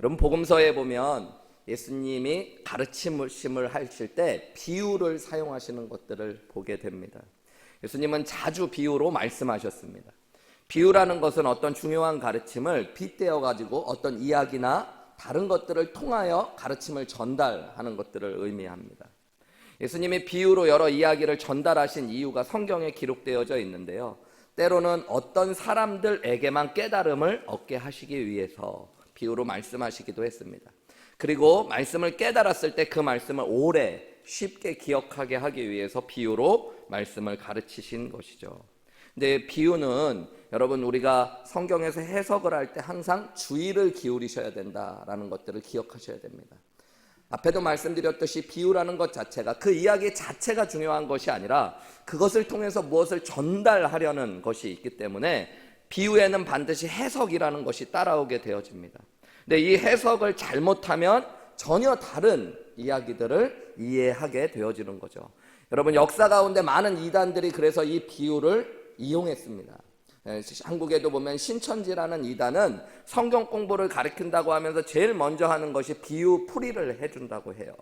여러분, 복음서에 보면 예수님이 가르침을 하실 때 비유를 사용하시는 것들을 보게 됩니다. 예수님은 자주 비유로 말씀하셨습니다. 비유라는 것은 어떤 중요한 가르침을 빗대어 가지고 어떤 이야기나 다른 것들을 통하여 가르침을 전달하는 것들을 의미합니다. 예수님이 비유로 여러 이야기를 전달하신 이유가 성경에 기록되어져 있는데요. 때로는 어떤 사람들에게만 깨달음을 얻게 하시기 위해서 비유로 말씀하시기도 했습니다. 그리고 말씀을 깨달았을 때 그 말씀을 오래 쉽게 기억하게 하기 위해서 비유로 말씀을 가르치신 것이죠. 근데 비유는 여러분, 우리가 성경에서 해석을 할 때 항상 주의를 기울이셔야 된다라는 것들을 기억하셔야 됩니다. 앞에도 말씀드렸듯이 비유라는 것 자체가, 그 이야기 자체가 중요한 것이 아니라 그것을 통해서 무엇을 전달하려는 것이 있기 때문에 비유에는 반드시 해석이라는 것이 따라오게 되어집니다. 근데 이 해석을 잘못하면 전혀 다른 이야기들을 이해하게 되어지는 거죠. 여러분, 역사 가운데 많은 이단들이 그래서 이 비유를 이용했습니다. 한국에도 보면 신천지라는 이단은 성경 공부를 가르친다고 하면서 제일 먼저 하는 것이 비유 풀이를 해준다고 해요.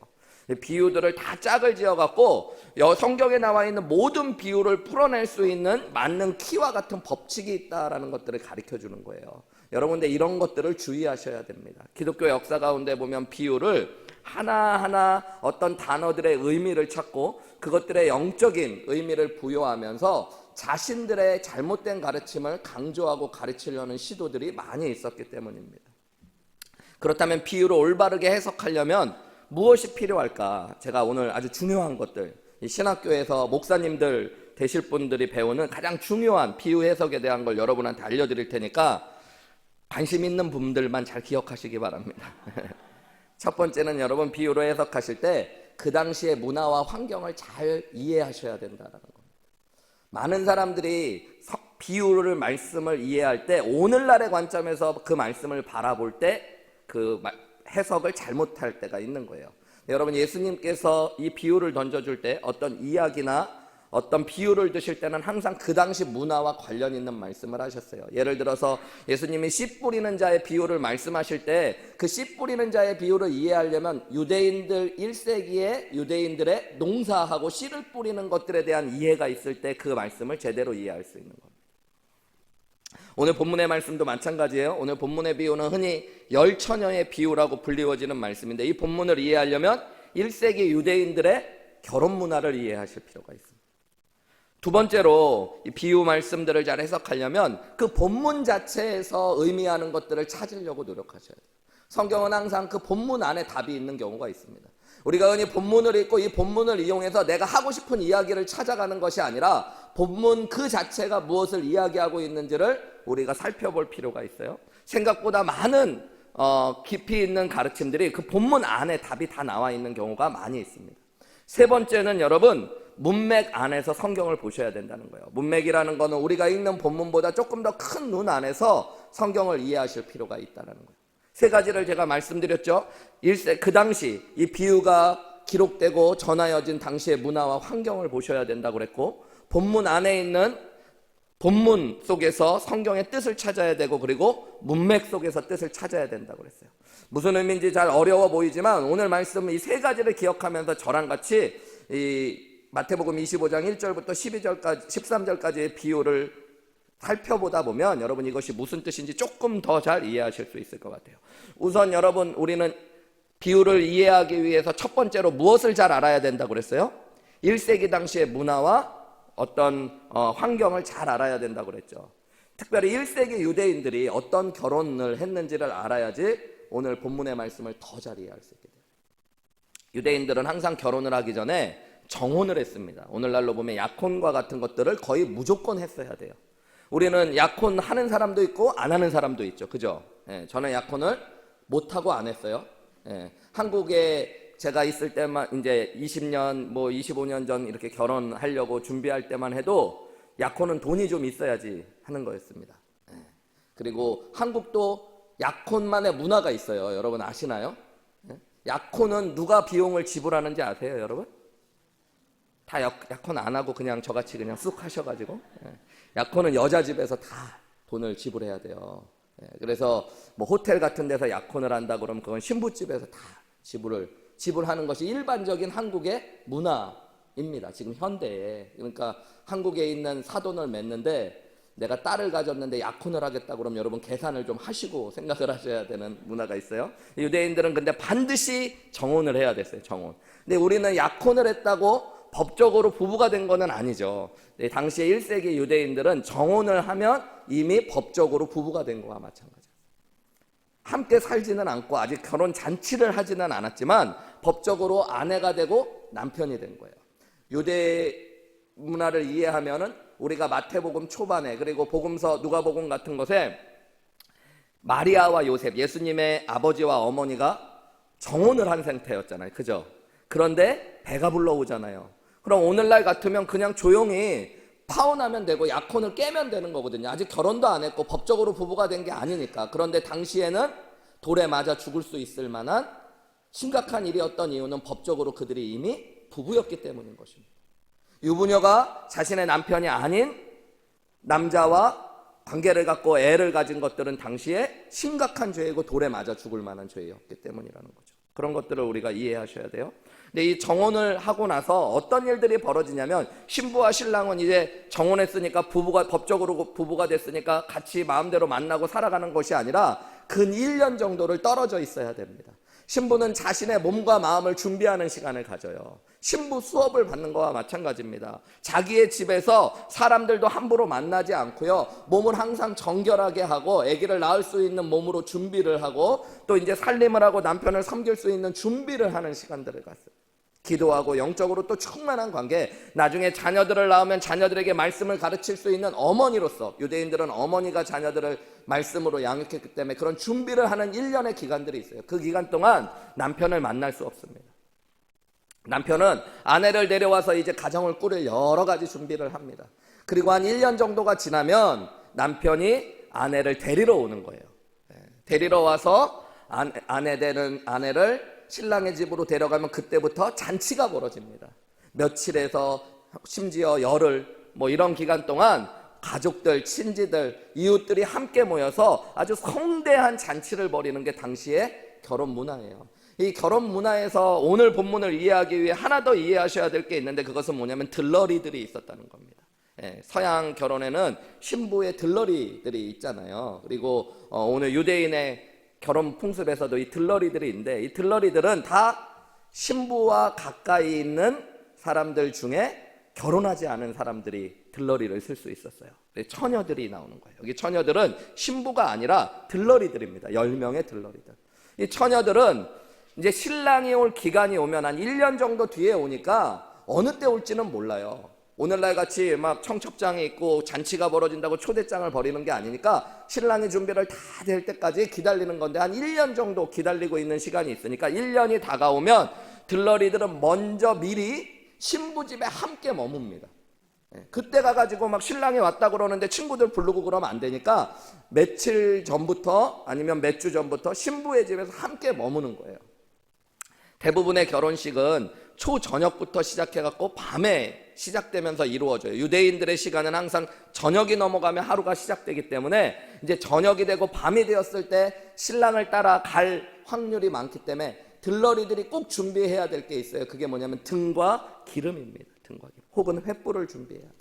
비유들을 다 짝을 지어갖고 성경에 나와 있는 모든 비유를 풀어낼 수 있는 맞는 키와 같은 법칙이 있다라는 것들을 가르쳐주는 거예요. 여러분, 근데 이런 것들을 주의하셔야 됩니다. 기독교 역사 가운데 보면 비유를 하나하나 어떤 단어들의 의미를 찾고 그것들의 영적인 의미를 부여하면서 자신들의 잘못된 가르침을 강조하고 가르치려는 시도들이 많이 있었기 때문입니다. 그렇다면 비유를 올바르게 해석하려면 무엇이 필요할까? 제가 오늘 아주 중요한 것들, 이 신학교에서 목사님들 되실 분들이 배우는 가장 중요한 비유 해석에 대한 걸 여러분한테 알려드릴 테니까 관심 있는 분들만 잘 기억하시기 바랍니다. 첫 번째는 여러분, 비유로 해석하실 때 그 당시의 문화와 환경을 잘 이해하셔야 된다는 겁니다. 많은 사람들이 비유를 말씀을 이해할 때 오늘날의 관점에서 그 말씀을 바라볼 때 그 해석을 잘못할 때가 있는 거예요. 여러분, 예수님께서 이 비유를 던져줄 때 어떤 이야기나 어떤 비유를 드실 때는 항상 그 당시 문화와 관련 있는 말씀을 하셨어요. 예를 들어서 예수님이 씨 뿌리는 자의 비유를 말씀하실 때 그 씨 뿌리는 자의 비유를 이해하려면 유대인들 1세기에 유대인들의 농사하고 씨를 뿌리는 것들에 대한 이해가 있을 때 그 말씀을 제대로 이해할 수 있는 겁니다. 오늘 본문의 말씀도 마찬가지예요. 오늘 본문의 비유는 흔히 열처녀의 비유라고 불리워지는 말씀인데 이 본문을 이해하려면 1세기 유대인들의 결혼 문화를 이해하실 필요가 있습니다. 두 번째로 이 비유 말씀들을 잘 해석하려면 그 본문 자체에서 의미하는 것들을 찾으려고 노력하셔야 돼요. 성경은 항상 그 본문 안에 답이 있는 경우가 있습니다. 우리가 흔히 본문을 읽고 이 본문을 이용해서 내가 하고 싶은 이야기를 찾아가는 것이 아니라 본문 그 자체가 무엇을 이야기하고 있는지를 우리가 살펴볼 필요가 있어요. 생각보다 많은 깊이 있는 가르침들이 그 본문 안에 답이 다 나와 있는 경우가 많이 있습니다. 세 번째는 여러분, 문맥 안에서 성경을 보셔야 된다는 거예요. 문맥이라는 거는 우리가 읽는 본문보다 조금 더 큰 눈 안에서 성경을 이해하실 필요가 있다는 거예요. 세 가지를 제가 말씀드렸죠. 그 당시 이 비유가 기록되고 전하여진 당시의 문화와 환경을 보셔야 된다고 그랬고, 본문 안에 있는 본문 속에서 성경의 뜻을 찾아야 되고, 그리고 문맥 속에서 뜻을 찾아야 된다고 그랬어요. 무슨 의미인지 잘 어려워 보이지만 오늘 말씀은 이 세 가지를 기억하면서 저랑 같이 이 마태복음 25장 1절부터 13절까지의 비유를 살펴보다 보면 여러분, 이것이 무슨 뜻인지 조금 더 잘 이해하실 수 있을 것 같아요. 우선 여러분, 우리는 비유를 이해하기 위해서 첫 번째로 무엇을 잘 알아야 된다고 그랬어요? 1세기 당시의 문화와 어떤 환경을 잘 알아야 된다고 그랬죠. 특별히 1세기 유대인들이 어떤 결혼을 했는지를 알아야지 오늘 본문의 말씀을 더 잘 이해할 수 있게 돼요. 유대인들은 항상 결혼을 하기 전에 정혼을 했습니다. 오늘날로 보면 약혼과 같은 것들을 거의 무조건 했어야 돼요. 우리는 약혼 하는 사람도 있고 안 하는 사람도 있죠. 그죠? 저는 약혼을 못하고 안 했어요. 한국에 제가 있을 때만 이제 20년, 25년 전 이렇게 결혼하려고 준비할 때만 해도 약혼은 돈이 좀 있어야지 하는 거였습니다. 그리고 한국도 약혼만의 문화가 있어요. 여러분 아시나요? 약혼은 누가 비용을 지불하는지 아세요, 여러분? 다 약혼 안 하고 그냥 저같이 그냥 쑥 하셔가지고 약혼은 여자 집에서 다 돈을 지불해야 돼요. 그래서 뭐 호텔 같은 데서 약혼을 한다 그러면 그건 신부집에서 다 지불하는 것이 일반적인 한국의 문화입니다. 지금 현대에. 그러니까 한국에 있는 사돈을 맺는데 내가 딸을 가졌는데 약혼을 하겠다 그러면 여러분 계산을 좀 하시고 생각을 하셔야 되는 문화가 있어요. 유대인들은 근데 반드시 정혼을 해야 됐어요. 정혼. 근데 우리는 약혼을 했다고 법적으로 부부가 된 거는 아니죠. 당시에 1세기 유대인들은 정혼을 하면 이미 법적으로 부부가 된 거와 마찬가지예요. 함께 살지는 않고 아직 결혼 잔치를 하지는 않았지만 법적으로 아내가 되고 남편이 된 거예요. 유대 문화를 이해하면은 우리가 마태복음 초반에 그리고 복음서 누가복음 같은 것에 마리아와 요셉, 예수님의 아버지와 어머니가 정혼을 한 상태였잖아요. 그죠? 그런데 배가 불러오잖아요. 그럼 오늘날 같으면 그냥 조용히 파혼하면 되고 약혼을 깨면 되는 거거든요. 아직 결혼도 안 했고 법적으로 부부가 된 게 아니니까. 그런데 당시에는 돌에 맞아 죽을 수 있을 만한 심각한 일이었던 이유는 법적으로 그들이 이미 부부였기 때문인 것입니다. 유부녀가 자신의 남편이 아닌 남자와 관계를 갖고 애를 가진 것들은 당시에 심각한 죄이고 돌에 맞아 죽을 만한 죄였기 때문이라는 거죠. 그런 것들을 우리가 이해하셔야 돼요. 근데 이 정혼을 하고 나서 어떤 일들이 벌어지냐면 신부와 신랑은 이제 정혼했으니까 법적으로 부부가 됐으니까 같이 마음대로 만나고 살아가는 것이 아니라 근 1년 정도를 떨어져 있어야 됩니다. 신부는 자신의 몸과 마음을 준비하는 시간을 가져요. 신부 수업을 받는 거와 마찬가지입니다. 자기의 집에서 사람들도 함부로 만나지 않고요. 몸을 항상 정결하게 하고 아기를 낳을 수 있는 몸으로 준비를 하고 또 이제 살림을 하고 남편을 섬길 수 있는 준비를 하는 시간들을 갖어요. 기도하고 영적으로 또 충만한 관계, 나중에 자녀들을 낳으면 자녀들에게 말씀을 가르칠 수 있는 어머니로서, 유대인들은 어머니가 자녀들을 말씀으로 양육했기 때문에 그런 준비를 하는 1년의 기간들이 있어요. 그 기간 동안 남편을 만날 수 없습니다. 남편은 아내를 데려와서 이제 가정을 꾸릴 여러 가지 준비를 합니다. 그리고 한 1년 정도가 지나면 남편이 아내를 데리러 오는 거예요. 데리러 와서 아내 되는 아내를 신랑의 집으로 데려가면 그때부터 잔치가 벌어집니다. 며칠에서 심지어 열흘 이런 기간 동안 가족들, 친지들, 이웃들이 함께 모여서 아주 성대한 잔치를 벌이는 게 당시의 결혼 문화예요. 이 결혼 문화에서 오늘 본문을 이해하기 위해 하나 더 이해하셔야 될 게 있는데 그것은 뭐냐면 들러리들이 있었다는 겁니다. 서양 결혼에는 신부의 들러리들이 있잖아요. 그리고 오늘 유대인의 결혼 풍습에서도 이 들러리들이 있는데 이 들러리들은 다 신부와 가까이 있는 사람들 중에 결혼하지 않은 사람들이 들러리를 쓸 수 있었어요. 처녀들이 나오는 거예요. 여기 처녀들은 신부가 아니라 들러리들입니다. 10명의 들러리들. 이 처녀들은 이제 신랑이 올 기간이 오면 한 1년 정도 뒤에 오니까 어느 때 올지는 몰라요. 오늘날 같이 막 청첩장이 있고 잔치가 벌어진다고 초대장을 벌이는 게 아니니까 신랑이 준비를 다 될 때까지 기다리는 건데 한 1년 정도 기다리고 있는 시간이 있으니까 1년이 다가오면 들러리들은 먼저 미리 신부 집에 함께 머뭅니다. 그때 가가지고 막 신랑이 왔다 그러는데 친구들 부르고 그러면 안 되니까 며칠 전부터 아니면 몇 주 전부터 신부의 집에서 함께 머무는 거예요. 대부분의 결혼식은 초저녁부터 시작해갖고 밤에 시작되면서 이루어져요. 유대인들의 시간은 항상 저녁이 넘어가면 하루가 시작되기 때문에 이제 저녁이 되고 밤이 되었을 때 신랑을 따라 갈 확률이 많기 때문에 들러리들이 꼭 준비해야 될 게 있어요. 그게 뭐냐면 등과 기름입니다. 등과 기름. 혹은 횃불을 준비해야 돼요.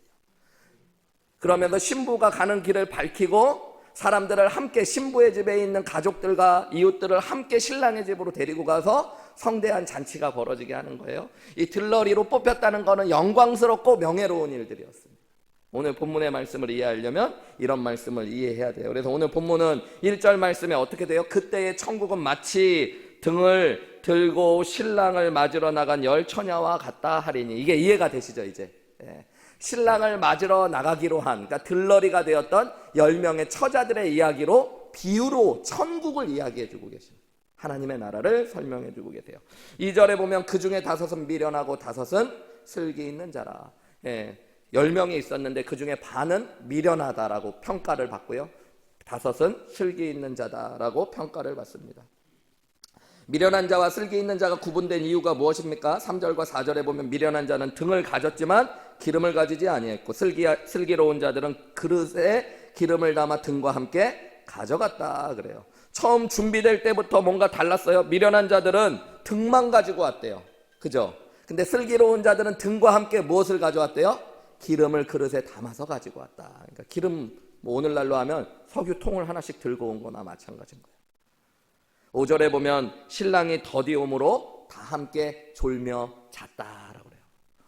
그러면서 신부가 가는 길을 밝히고 사람들을 함께 신부의 집에 있는 가족들과 이웃들을 함께 신랑의 집으로 데리고 가서 성대한 잔치가 벌어지게 하는 거예요. 이 들러리로 뽑혔다는 것은 영광스럽고 명예로운 일들이었습니다. 오늘 본문의 말씀을 이해하려면 이런 말씀을 이해해야 돼요. 그래서 오늘 본문은 1절 말씀에 어떻게 돼요? 그때의 천국은 마치 등을 들고 신랑을 맞으러 나간 10처녀와 같다 하리니. 이게 이해가 되시죠 이제? 신랑을 맞으러 나가기로 한, 그러니까 들러리가 되었던 10명의 처자들의 이야기로 비유로 천국을 이야기해주고 계십니다. 하나님의 나라를 설명해주고 계세요. 2절에 보면 그 중에 5은 미련하고 5은 슬기 있는 자라. 10명이 있었는데 그 중에 반은 미련하다라고 평가를 받고요. 5은 슬기 있는 자다라고 평가를 받습니다. 미련한 자와 슬기 있는 자가 구분된 이유가 무엇입니까? 3절과 4절에 보면 미련한 자는 등을 가졌지만 기름을 가지지 아니했고 슬기로운 자들은 그릇에 기름을 담아 등과 함께 가져갔다 그래요. 처음 준비될 때부터 뭔가 달랐어요. 미련한 자들은 등만 가지고 왔대요. 그죠? 근데 슬기로운 자들은 등과 함께 무엇을 가져왔대요? 기름을 그릇에 담아서 가지고 왔다. 그러니까 기름, 뭐 오늘날로 하면 석유통을 하나씩 들고 온 거나 마찬가지인 거예요. 5절에 보면 신랑이 더디 오므로 다 함께 졸며 잤다라고 그래요.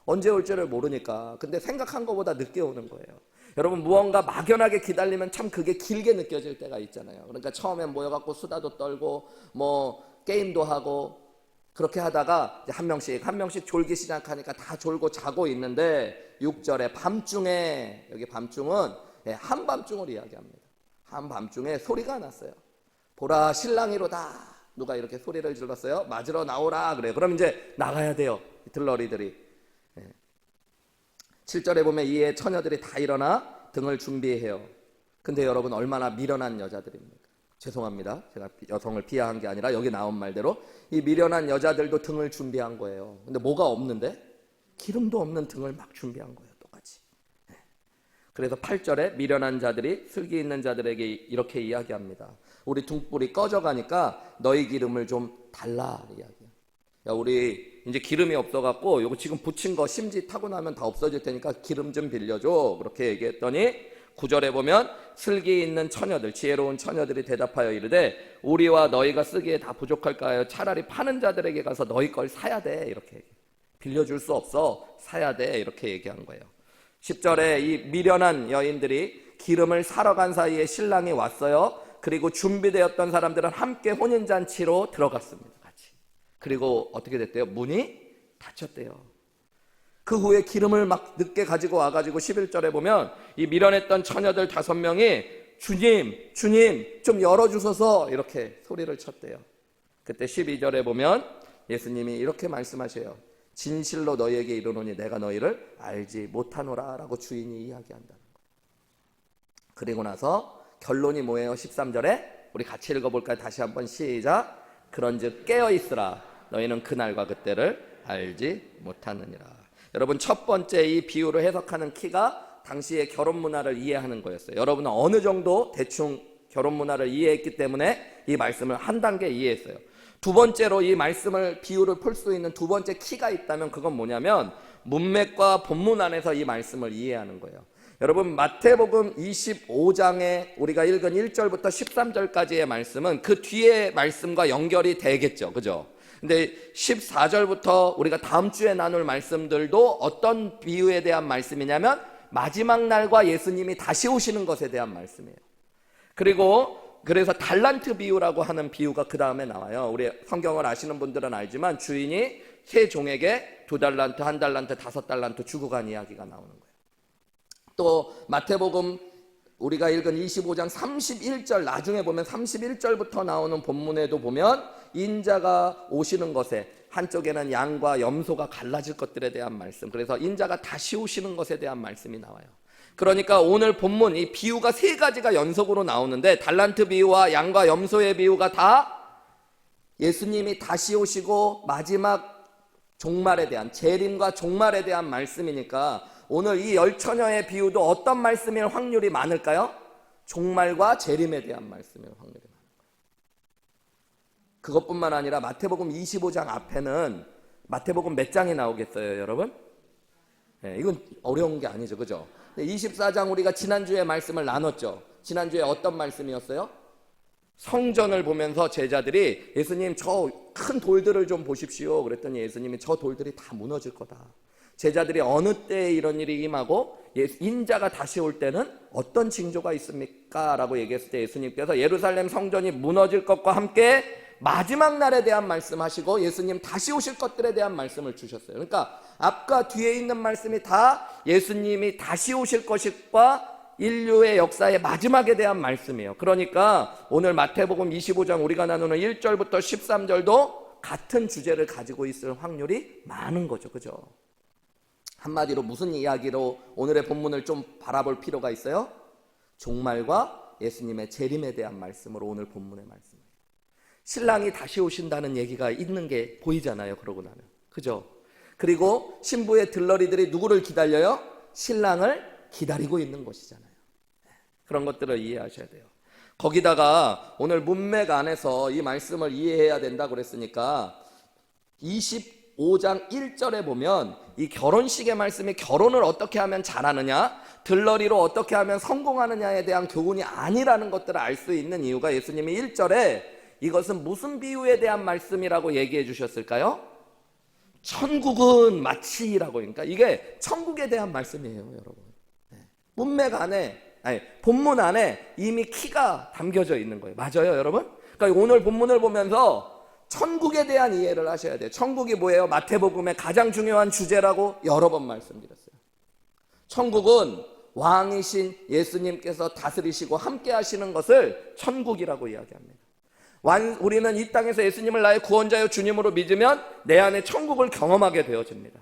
언제 올지를 모르니까. 근데 생각한 것보다 늦게 오는 거예요. 여러분, 무언가 막연하게 기다리면 참 그게 길게 느껴질 때가 있잖아요. 그러니까 처음에 모여갖고 수다도 떨고 뭐 게임도 하고 그렇게 하다가 한 명씩 졸기 시작하니까 다 졸고 자고 있는데 6절에 밤중에, 여기 밤중은 한밤중을 이야기합니다. 한밤중에 소리가 났어요. 보라 신랑이로다. 누가 이렇게 소리를 질렀어요? 맞으러 나오라 그래요. 그럼 이제 나가야 돼요, 들러리들이. 7절에 보면 이에 처녀들이 다 일어나 등을 준비해요. 근데 여러분, 얼마나 미련한 여자들입니까? 죄송합니다, 제가 여성을 비하한 게 아니라 여기 나온 말대로 이 미련한 여자들도 등을 준비한 거예요. 근데 뭐가 없는데? 기름도 없는 등을 막 준비한 거예요, 똑같이. 그래서 8절에 미련한 자들이 슬기 있는 자들에게 이렇게 이야기합니다. 우리 등불이 꺼져가니까 너희 기름을 좀 달라 이야기해요. 야, 우리 이제 기름이 없어갖고 요거 지금 붙인 거 심지 타고 나면 다 없어질 테니까 기름 좀 빌려줘. 그렇게 얘기했더니 9절에 보면 슬기 있는 처녀들, 지혜로운 처녀들이 대답하여 이르되 우리와 너희가 쓰기에 다 부족할까요? 차라리 파는 자들에게 가서 너희 걸 사야 돼. 이렇게 얘기해요. 빌려줄 수 없어, 사야 돼. 이렇게 얘기한 거예요. 10절에 이 미련한 여인들이 기름을 사러 간 사이에 신랑이 왔어요. 그리고 준비되었던 사람들은 함께 혼인잔치로 들어갔습니다. 그리고 어떻게 됐대요? 문이 닫혔대요. 그 후에 기름을 막 늦게 가지고 와가지고 11절에 보면 이 미련했던 처녀들 5명이 주님, 주님 좀 열어주소서 이렇게 소리를 쳤대요. 그때 12절에 보면 예수님이 이렇게 말씀하셔요. 진실로 너희에게 이르노니 내가 너희를 알지 못하노라 라고 주인이 이야기한다는 거예요. 그리고 나서 결론이 뭐예요? 13절에 우리 같이 읽어볼까요? 다시 한번 시작. 그런즉 깨어있으라. 너희는 그날과 그때를 알지 못하느니라. 여러분, 첫 번째 이 비유를 해석하는 키가 당시의 결혼 문화를 이해하는 거였어요. 여러분은 어느 정도 대충 결혼 문화를 이해했기 때문에 이 말씀을 한 단계 이해했어요. 두 번째로 이 말씀을 비유를 풀 수 있는 두 번째 키가 있다면 그건 뭐냐면 문맥과 본문 안에서 이 말씀을 이해하는 거예요. 여러분, 마태복음 25장에 우리가 읽은 1절부터 13절까지의 말씀은 그 뒤의 말씀과 연결이 되겠죠. 그죠? 근데 14절부터 우리가 다음 주에 나눌 말씀들도 어떤 비유에 대한 말씀이냐면 마지막 날과 예수님이 다시 오시는 것에 대한 말씀이에요. 그리고 그래서 달란트 비유라고 하는 비유가 그 다음에 나와요. 우리 성경을 아시는 분들은 알지만 주인이 세 종에게 2달란트, 1달란트, 5달란트 주고 간 이야기가 나오는 거예요. 또 마태복음 우리가 읽은 25장 31절, 나중에 보면 31절부터 나오는 본문에도 보면 인자가 오시는 것에 한쪽에는 양과 염소가 갈라질 것들에 대한 말씀, 그래서 인자가 다시 오시는 것에 대한 말씀이 나와요. 그러니까 오늘 본문 이 비유가 3가지가 연속으로 나오는데 달란트 비유와 양과 염소의 비유가 다 예수님이 다시 오시고 마지막 종말에 대한, 재림과 종말에 대한 말씀이니까 오늘 이 10처녀의 비유도 어떤 말씀일 확률이 많을까요? 종말과 재림에 대한 말씀일 확률이 많을 거예요. 그것뿐만 아니라 마태복음 25장 앞에는 마태복음 몇 장이 나오겠어요, 여러분? 네, 이건 어려운 게 아니죠, 그죠? 24장 우리가 지난주에 말씀을 나눴죠. 지난주에 어떤 말씀이었어요? 성전을 보면서 제자들이 예수님 저 큰 돌들을 좀 보십시오. 그랬더니 예수님이 저 돌들이 다 무너질 거다. 제자들이 어느 때에 이런 일이 임하고 인자가 다시 올 때는 어떤 징조가 있습니까? 라고 얘기했을 때 예수님께서 예루살렘 성전이 무너질 것과 함께 마지막 날에 대한 말씀하시고 예수님 다시 오실 것들에 대한 말씀을 주셨어요. 그러니까 앞과 뒤에 있는 말씀이 다 예수님이 다시 오실 것과 인류의 역사의 마지막에 대한 말씀이에요. 그러니까 오늘 마태복음 25장 우리가 나누는 1절부터 13절도 같은 주제를 가지고 있을 확률이 많은 거죠. 그죠? 한마디로 무슨 이야기로 오늘의 본문을 좀 바라볼 필요가 있어요? 종말과 예수님의 재림에 대한 말씀으로 오늘 본문의 말씀이에요. 신랑이 다시 오신다는 얘기가 있는 게 보이잖아요. 그러고 나면. 그죠? 그리고 신부의 들러리들이 누구를 기다려요? 신랑을 기다리고 있는 것이잖아요. 그런 것들을 이해하셔야 돼요. 거기다가 오늘 문맥 안에서 이 말씀을 이해해야 된다고 그랬으니까 25장 1절에 보면 이 결혼식의 말씀이 결혼을 어떻게 하면 잘하느냐, 들러리로 어떻게 하면 성공하느냐에 대한 교훈이 아니라는 것들을 알 수 있는 이유가 예수님이 1절에 이것은 무슨 비유에 대한 말씀이라고 얘기해 주셨을까요? 천국은 마치라고. 그러니까 이게 천국에 대한 말씀이에요, 여러분. 문맥 안에, 본문 안에 이미 키가 담겨져 있는 거예요. 맞아요, 여러분? 그러니까 오늘 본문을 보면서 천국에 대한 이해를 하셔야 돼요. 천국이 뭐예요? 마태복음의 가장 중요한 주제라고 여러 번 말씀드렸어요. 천국은 왕이신 예수님께서 다스리시고 함께 하시는 것을 천국이라고 이야기합니다. 우리는 이 땅에서 예수님을 나의 구원자여 주님으로 믿으면 내 안에 천국을 경험하게 되어집니다.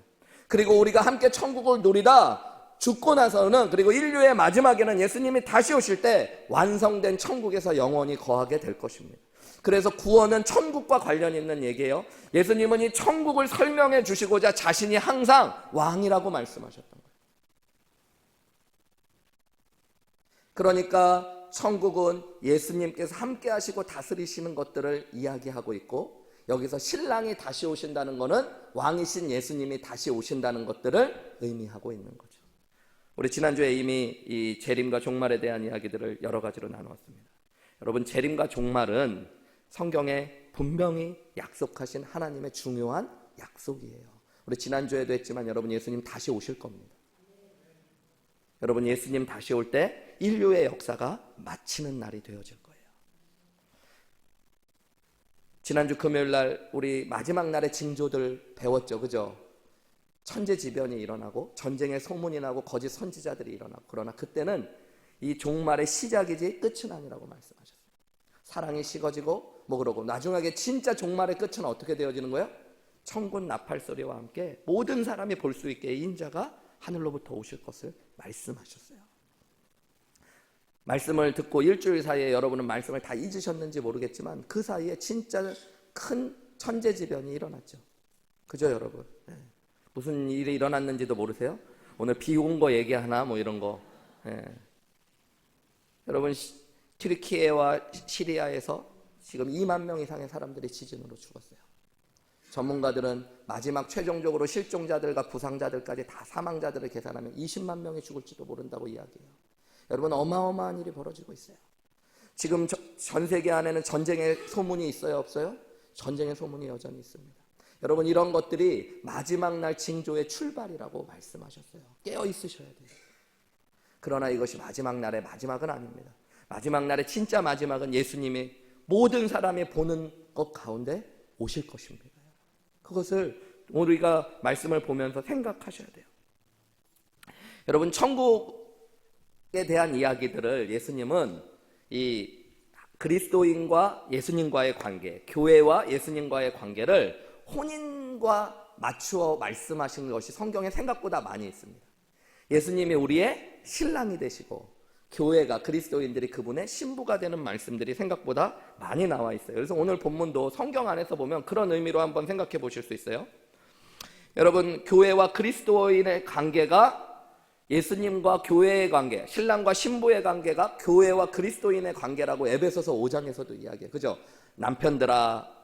그리고 우리가 함께 천국을 누리다 죽고 나서는, 그리고 인류의 마지막에는 예수님이 다시 오실 때 완성된 천국에서 영원히 거하게 될 것입니다. 그래서 구원은 천국과 관련 있는 얘기예요. 예수님은 이 천국을 설명해 주시고자 자신이 항상 왕이라고 말씀하셨던 거예요. 그러니까 천국은 예수님께서 함께 하시고 다스리시는 것들을 이야기하고 있고, 여기서 신랑이 다시 오신다는 것은 왕이신 예수님이 다시 오신다는 것들을 의미하고 있는 거죠. 우리 지난주에 이미 이 재림과 종말에 대한 이야기들을 여러 가지로 나누었습니다. 여러분, 재림과 종말은 성경에 분명히 약속하신 하나님의 중요한 약속이에요. 우리 지난주에도 했지만 여러분, 예수님 다시 오실 겁니다. 여러분, 예수님 다시 올 때 인류의 역사가 마치는 날이 되어질 거예요. 지난주 금요일 날 우리 마지막 날의 징조들 배웠죠, 그죠? 천재지변이 일어나고 전쟁의 소문이 나고 거짓 선지자들이 일어나고, 그러나 그때는 이 종말의 시작이지 끝은 아니라고 말씀하셨어요. 사랑이 식어지고 그러고 나중에 진짜 종말의 끝은 어떻게 되어지는 거예요? 천군 나팔 소리와 함께 모든 사람이 볼 수 있게 인자가 하늘로부터 오실 것을 말씀하셨어요. 말씀을 듣고 일주일 사이에 여러분은 말씀을 다 잊으셨는지 모르겠지만 그 사이에 진짜 큰 천재지변이 일어났죠. 그죠, 여러분? 네. 무슨 일이 일어났는지도 모르세요? 오늘 비 온 거 얘기하나 이런 거. 네. 여러분, 튀르키예와 시리아에서 지금 2만 명 이상의 사람들이 지진으로 죽었어요. 전문가들은 마지막 최종적으로 실종자들과 부상자들까지 다 사망자들을 계산하면 20만 명이 죽을지도 모른다고 이야기해요. 여러분, 어마어마한 일이 벌어지고 있어요. 지금 전 세계 안에는 전쟁의 소문이 있어요, 없어요? 전쟁의 소문이 여전히 있습니다. 여러분, 이런 것들이 마지막 날 징조의 출발이라고 말씀하셨어요. 깨어 있으셔야 돼요. 그러나 이것이 마지막 날의 마지막은 아닙니다. 마지막 날의 진짜 마지막은 예수님이 모든 사람이 보는 것 가운데 오실 것입니다. 그것을 우리가 말씀을 보면서 생각하셔야 돼요. 여러분, 천국에 대한 이야기들을 예수님은 이 그리스도인과 예수님과의 관계, 교회와 예수님과의 관계를 혼인과 맞추어 말씀하신 것이 성경에 생각보다 많이 있습니다. 예수님이 우리의 신랑이 되시고 교회가, 그리스도인들이 그분의 신부가 되는 말씀들이 생각보다 많이 나와 있어요. 그래서 오늘 본문도 성경 안에서 보면 그런 의미로 한번 생각해 보실 수 있어요. 여러분, 교회와 그리스도인의 관계가 예수님과 교회의 관계, 신랑과 신부의 관계가 교회와 그리스도인의 관계라고 에베소서 5장에서도 이야기해요. 그죠? 남편들아,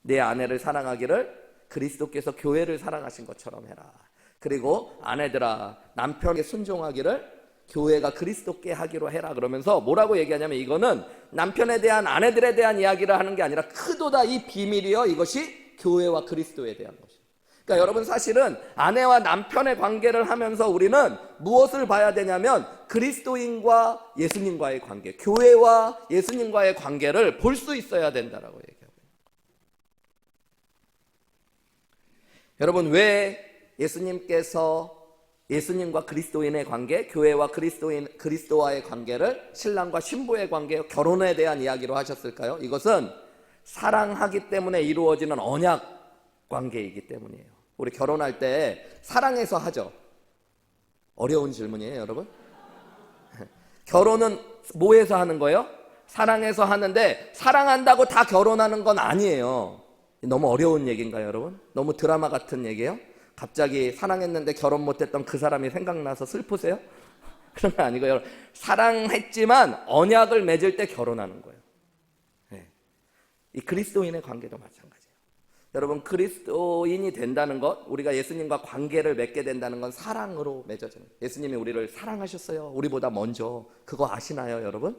내 아내를 사랑하기를 그리스도께서 교회를 사랑하신 것처럼 해라. 그리고 아내들아, 남편에게 순종하기를 교회가 그리스도께 하기로 해라. 그러면서 뭐라고 얘기하냐면, 이거는 남편에 대한, 아내들에 대한 이야기를 하는 게 아니라 크도다 이 비밀이여, 이것이 교회와 그리스도에 대한 것이에요. 그러니까 여러분, 사실은 아내와 남편의 관계를 하면서 우리는 무엇을 봐야 되냐면 그리스도인과 예수님과의 관계, 교회와 예수님과의 관계를 볼 수 있어야 된다라고 얘기하고 있어요. 여러분, 왜 예수님께서 예수님과 그리스도인의 관계, 교회와 그리스도와의 관계를 신랑과 신부의 관계, 결혼에 대한 이야기로 하셨을까요? 이것은 사랑하기 때문에 이루어지는 언약 관계이기 때문이에요. 우리 결혼할 때 사랑해서 하죠. 어려운 질문이에요, 여러분. 결혼은 뭐해서 하는 거예요? 사랑해서 하는데 사랑한다고 다 결혼하는 건 아니에요. 너무 어려운 얘기인가요, 여러분? 너무 드라마 같은 얘기예요? 갑자기 사랑했는데 결혼 못했던 그 사람이 생각나서 슬프세요? 그런 건 아니고 여러분, 사랑했지만 언약을 맺을 때 결혼하는 거예요. 네. 이 그리스도인의 관계도 마찬가지예요. 여러분, 그리스도인이 된다는 것, 우리가 예수님과 관계를 맺게 된다는 건 사랑으로 맺어져요. 예수님이 우리를 사랑하셨어요. 우리보다 먼저. 그거 아시나요, 여러분?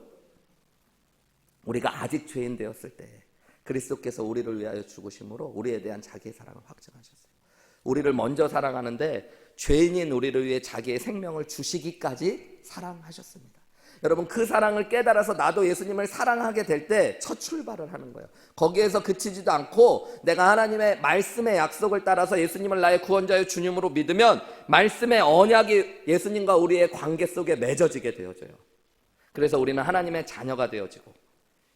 우리가 아직 죄인 되었을 때 그리스도께서 우리를 위하여 죽으심으로 우리에 대한 자기의 사랑을 확증하셨어요. 우리를 먼저 사랑하는데 죄인인 우리를 위해 자기의 생명을 주시기까지 사랑하셨습니다. 여러분, 그 사랑을 깨달아서 나도 예수님을 사랑하게 될 때 첫 출발을 하는 거예요. 거기에서 그치지도 않고 내가 하나님의 말씀의 약속을 따라서 예수님을 나의 구원자여 주님으로 믿으면 말씀의 언약이 예수님과 우리의 관계 속에 맺어지게 되어져요. 그래서 우리는 하나님의 자녀가 되어지고,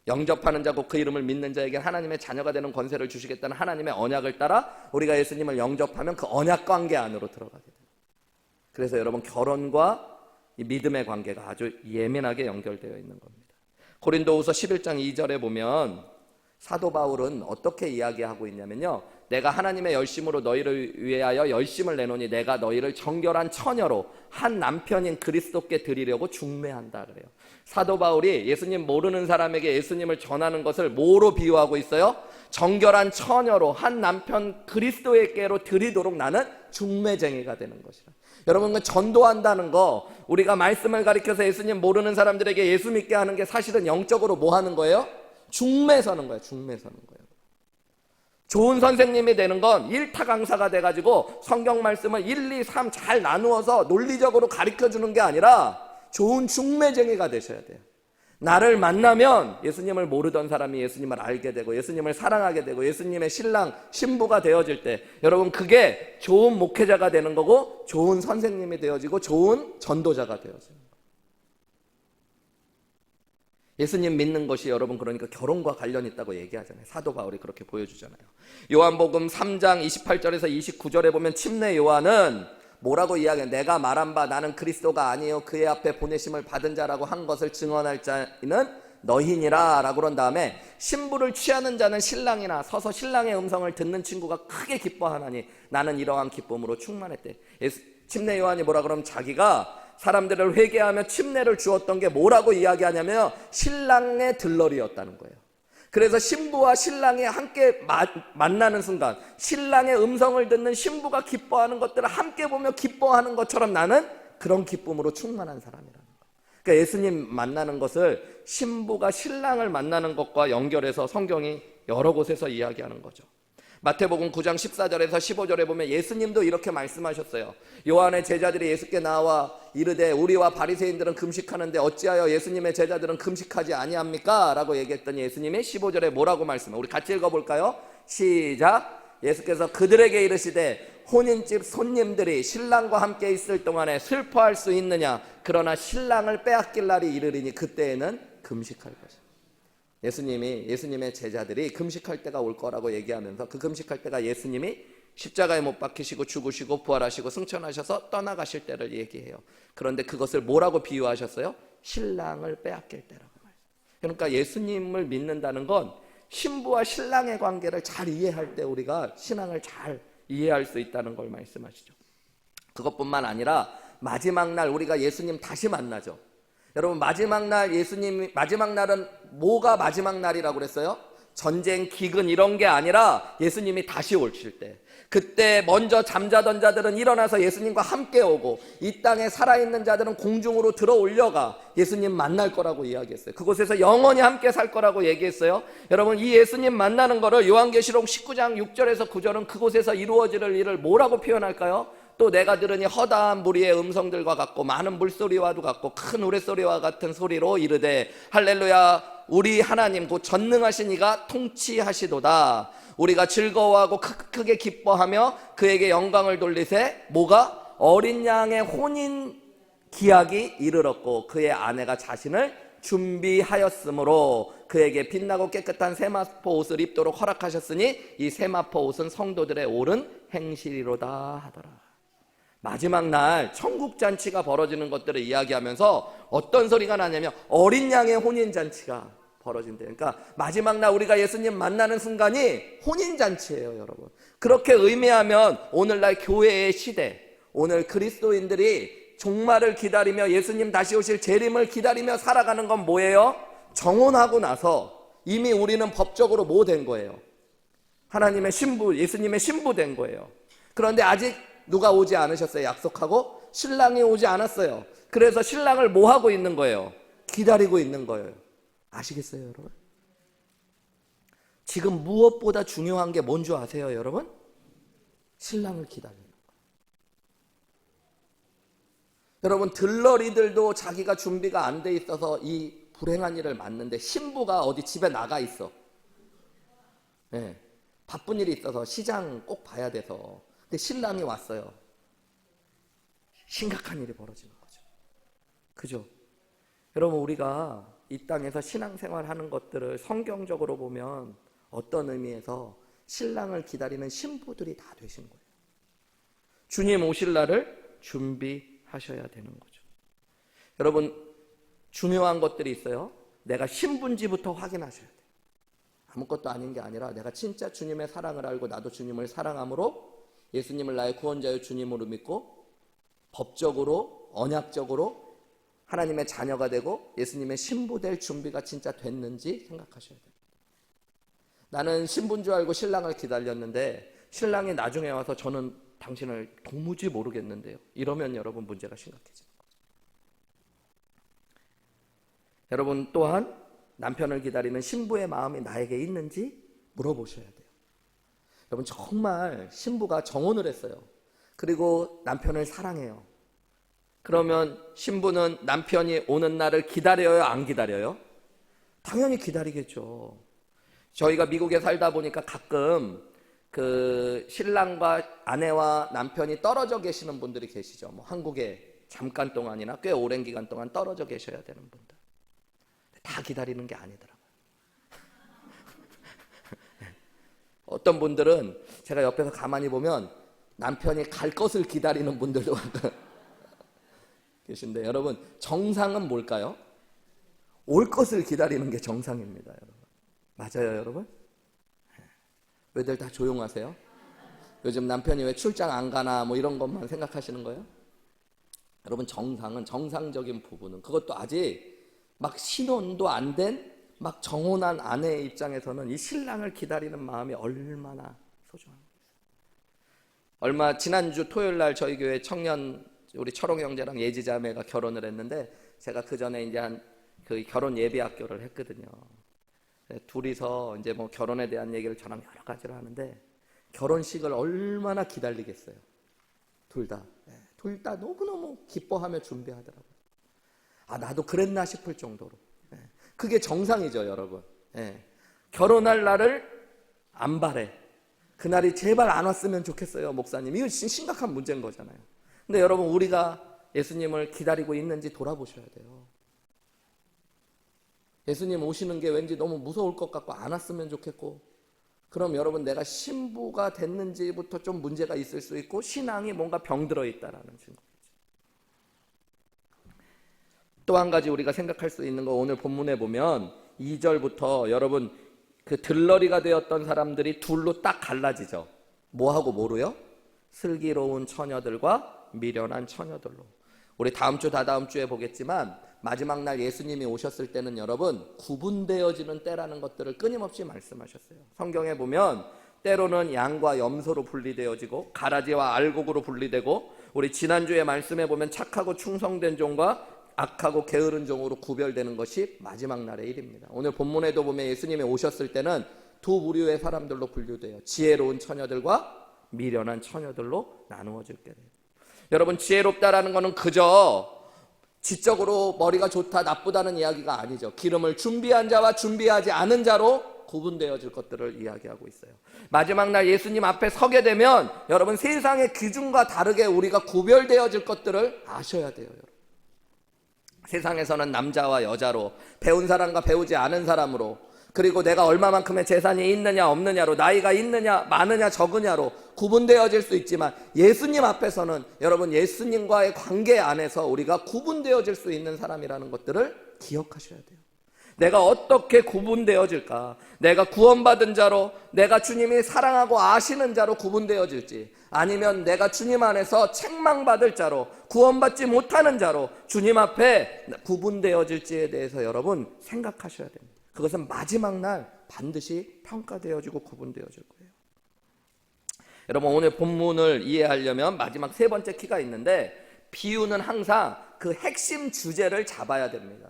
영접하는 자고 그 이름을 믿는 자에게 하나님의 자녀가 되는 권세를 주시겠다는 하나님의 언약을 따라 우리가 예수님을 영접하면 그 언약 관계 안으로 들어가게 돼요. 그래서 여러분, 결혼과 이 믿음의 관계가 아주 예민하게 연결되어 있는 겁니다. 고린도후서 11장 2절에 보면 사도 바울은 어떻게 이야기하고 있냐면요, 내가 하나님의 열심으로 너희를 위하여 열심을 내노니 내가 너희를 정결한 처녀로 한 남편인 그리스도께 드리려고 중매한다 그래요. 사도 바울이 예수님 모르는 사람에게 예수님을 전하는 것을 뭐로 비유하고 있어요? 정결한 처녀로 한 남편 그리스도에게로 드리도록 나는 중매쟁이가 되는 것이라. 여러분, 그 전도한다는 거, 우리가 말씀을 가리켜서 예수님 모르는 사람들에게 예수 믿게 하는 게 사실은 영적으로 뭐 하는 거예요? 중매 서는 거예요. 중매 서는 거예요. 좋은 선생님이 되는 건 일타 강사가 돼가지고 성경 말씀을 1, 2, 3 잘 나누어서 논리적으로 가르쳐주는 게 아니라 좋은 중매쟁이가 되셔야 돼요. 나를 만나면 예수님을 모르던 사람이 예수님을 알게 되고 거예수님을 사랑하게 되고 예수님의 신랑, 신부가 되어질 때 여러분, 그게 좋은 목회자가 되는 거고 좋은 선생님이 되어지고 좋은 전도자가 되어지는 거예요. 예수님 믿는 것이 여러분, 그러니까 결혼과 관련 있다고 얘기하잖아요. 사도 바울이 그렇게 보여주잖아요. 요한복음 3장 28절에서 29절에 보면 침례 요한은 뭐라고 이야기해요? 내가 말한 바 나는 그리스도가 아니요 그의 앞에 보내심을 받은 자라고 한 것을 증언할 자는 너희니라 라고 그런 다음에, 신부를 취하는 자는 신랑이나 서서 신랑의 음성을 듣는 친구가 크게 기뻐하나니 나는 이러한 기쁨으로 충만했대. 침례 요한이 뭐라 그러면 자기가 사람들을 회개하며 침례를 주었던 게 뭐라고 이야기하냐면 신랑의 들러리였다는 거예요. 그래서 신부와 신랑이 함께 만나는 순간 신랑의 음성을 듣는 신부가 기뻐하는 것들을 함께 보며 기뻐하는 것처럼 나는 그런 기쁨으로 충만한 사람이라는 거예요. 그러니까 예수님 만나는 것을 신부가 신랑을 만나는 것과 연결해서 성경이 여러 곳에서 이야기하는 거죠. 마태복음 9장 14절에서 15절에 보면 예수님도 이렇게 말씀하셨어요. 요한의 제자들이 예수께 나와 이르되 우리와 바리새인들은 금식하는데 어찌하여 예수님의 제자들은 금식하지 아니합니까? 라고 얘기했더니 예수님이 15절에 뭐라고 말씀해요? 우리 같이 읽어볼까요? 시작! 예수께서 그들에게 이르시되 혼인집 손님들이 신랑과 함께 있을 동안에 슬퍼할 수 있느냐? 그러나 신랑을 빼앗길 날이 이르리니 그때에는 금식할 것이다. 예수님의 제자들이 금식할 때가 올 거라고 얘기하면서 그 금식할 때가 예수님이 십자가에 못 박히시고 죽으시고 부활하시고 승천하셔서 떠나가실 때를 얘기해요. 그런데 그것을 뭐라고 비유하셨어요? 신랑을 빼앗길 때라고 말해요. 그러니까 예수님을 믿는다는 건 신부와 신랑의 관계를 잘 이해할 때 우리가 신앙을 잘 이해할 수 있다는 걸 말씀하시죠. 그것뿐만 아니라 마지막 날 우리가 예수님 다시 만나죠. 여러분, 마지막 날은 뭐가 마지막 날이라고 그랬어요? 전쟁, 기근 이런 게 아니라 예수님이 다시 오실 때, 그때 먼저 잠자던 자들은 일어나서 예수님과 함께 오고 이 땅에 살아있는 자들은 공중으로 들어 올려가 예수님 만날 거라고 이야기했어요. 그곳에서 영원히 함께 살 거라고 얘기했어요. 여러분, 이 예수님 만나는 거를 요한계시록 19장 6절에서 9절은 그곳에서 이루어질 일을 뭐라고 표현할까요? 또 내가 들으니 허다한 무리의 음성들과 같고 많은 물소리와도 같고 큰 우레소리와 같은 소리로 이르되 할렐루야, 우리 하나님 곧 전능하신 이가 통치하시도다. 우리가 즐거워하고 크게 기뻐하며 그에게 영광을 돌리세. 뭐가? 어린 양의 혼인 기약이 이르렀고 그의 아내가 자신을 준비하였으므로 그에게 빛나고 깨끗한 세마포 옷을 입도록 허락하셨으니 이 세마포 옷은 성도들의 옳은 행실이로다 하더라. 마지막 날 천국잔치가 벌어지는 것들을 이야기하면서 어떤 소리가 나냐면 어린 양의 혼인잔치가 벌어진대요. 그러니까 마지막 날 우리가 예수님 만나는 순간이 혼인잔치예요, 여러분. 그렇게 의미하면 오늘날 교회의 시대, 오늘 그리스도인들이 종말을 기다리며 예수님 다시 오실 재림을 기다리며 살아가는 건 뭐예요? 정혼하고 나서 이미 우리는 법적으로 뭐 된 거예요? 하나님의 신부, 예수님의 신부 된 거예요. 그런데 아직 누가 오지 않으셨어요? 약속하고 신랑이 오지 않았어요. 그래서 신랑을 뭐 하고 있는 거예요? 기다리고 있는 거예요. 아시겠어요, 여러분? 지금 무엇보다 중요한 게 뭔 줄 아세요, 여러분? 신랑을 기다리는 거예요. 여러분, 들러리들도 자기가 준비가 안 돼 있어서 이 불행한 일을 맞는데, 신부가 어디 집에 나가 있어. 네, 바쁜 일이 있어서 시장 꼭 봐야 돼서. 근데 신랑이 왔어요. 심각한 일이 벌어지는 거죠. 그죠? 여러분, 우리가 이 땅에서 신앙생활 하는 것들을 성경적으로 보면 어떤 의미에서 신랑을 기다리는 신부들이 다 되신 거예요. 주님 오실 날을 준비하셔야 되는 거죠. 여러분, 중요한 것들이 있어요. 내가 신분지부터 확인하셔야 돼요. 아무것도 아닌 게 아니라 내가 진짜 주님의 사랑을 알고 나도 주님을 사랑함으로 예수님을 나의 구원자여 주님으로 믿고 법적으로 언약적으로 하나님의 자녀가 되고 예수님의 신부 될 준비가 진짜 됐는지 생각하셔야 돼요. 나는 신부인 줄 알고 신랑을 기다렸는데 신랑이 나중에 와서 저는 당신을 도무지 모르겠는데요. 이러면 여러분 문제가 심각해지는 거죠. 여러분 또한 남편을 기다리는 신부의 마음이 나에게 있는지 물어보셔야 돼요. 여러분 정말 신부가 정혼을 했어요. 그리고 남편을 사랑해요. 그러면 신부는 남편이 오는 날을 기다려요? 안 기다려요? 당연히 기다리겠죠. 저희가 미국에 살다 보니까 가끔 그 신랑과 아내와 남편이 떨어져 계시는 분들이 계시죠. 뭐 한국에 잠깐 동안이나 꽤 오랜 기간 동안 떨어져 계셔야 되는 분들. 다 기다리는 게 아니더라고요. 어떤 분들은 제가 옆에서 가만히 보면 남편이 갈 것을 기다리는 분들도 계신데, 여러분 정상은 뭘까요? 올 것을 기다리는 게 정상입니다, 여러분. 맞아요, 여러분? 왜들 다 조용하세요? 요즘 남편이 왜 출장 안 가나 뭐 이런 것만 생각하시는 거예요? 여러분 정상은, 정상적인 부부는, 그것도 아직 막 신혼도 안 된 막 정혼한 아내의 입장에서는 이 신랑을 기다리는 마음이 얼마나 소중한 거예요. 지난주 토요일 날 저희 교회 청년 우리 철옹 형제랑 예지 자매가 결혼을 했는데, 제가 그 전에 이제 그 결혼 예비 학교를 했거든요. 둘이서 이제 뭐 결혼에 대한 얘기를 저랑 여러 가지를 하는데, 결혼식을 얼마나 기다리겠어요. 둘 다 너무너무 기뻐하며 준비하더라고요. 아, 나도 그랬나 싶을 정도로. 그게 정상이죠, 여러분. 결혼할 날을 안 바래. 그날이 제발 안 왔으면 좋겠어요, 목사님. 이거 심각한 문제인 거잖아요. 근데 여러분, 우리가 예수님을 기다리고 있는지 돌아보셔야 돼요. 예수님 오시는 게 왠지 너무 무서울 것 같고 안 왔으면 좋겠고, 그럼 여러분 내가 신부가 됐는지부터 좀 문제가 있을 수 있고, 신앙이 뭔가 병들어 있다라는 증거겠죠. 또 한 가지 우리가 생각할 수 있는 거, 오늘 본문에 보면 2절부터 여러분 그 들러리가 되었던 사람들이 둘로 딱 갈라지죠. 뭐하고 뭐로요? 슬기로운 처녀들과 미련한 처녀들로. 우리 다음 주 다다음 주에 보겠지만 마지막 날 예수님이 오셨을 때는 여러분 구분되어지는 때라는 것들을 끊임없이 말씀하셨어요. 성경에 보면 때로는 양과 염소로 분리되어지고 가라지와 알곡으로 분리되고, 우리 지난주에 말씀해 보면 착하고 충성된 종과 악하고 게으른 종으로 구별되는 것이 마지막 날의 일입니다. 오늘 본문에도 보면 예수님이 오셨을 때는 두 부류의 사람들로 분류돼요. 지혜로운 처녀들과 미련한 처녀들로 나누어질 거예요. 여러분 지혜롭다라는 것은 그저 지적으로 머리가 좋다 나쁘다는 이야기가 아니죠. 기름을 준비한 자와 준비하지 않은 자로 구분되어질 것들을 이야기하고 있어요. 마지막 날 예수님 앞에 서게 되면 여러분 세상의 기준과 다르게 우리가 구별되어질 것들을 아셔야 돼요. 여러분. 세상에서는 남자와 여자로, 배운 사람과 배우지 않은 사람으로, 그리고 내가 얼마만큼의 재산이 있느냐 없느냐로, 나이가 있느냐 많으냐 적으냐로 구분되어질 수 있지만, 예수님 앞에서는 여러분 예수님과의 관계 안에서 우리가 구분되어질 수 있는 사람이라는 것들을 기억하셔야 돼요. 내가 어떻게 구분되어질까? 내가 구원받은 자로, 내가 주님이 사랑하고 아시는 자로 구분되어질지, 아니면 내가 주님 안에서 책망받을 자로, 구원받지 못하는 자로 주님 앞에 구분되어질지에 대해서 여러분 생각하셔야 됩니다. 그것은 마지막 날 반드시 평가되어지고 구분되어질 거예요. 여러분, 오늘 본문을 이해하려면 마지막 세 번째 키가 있는데, 비유는 항상 그 핵심 주제를 잡아야 됩니다.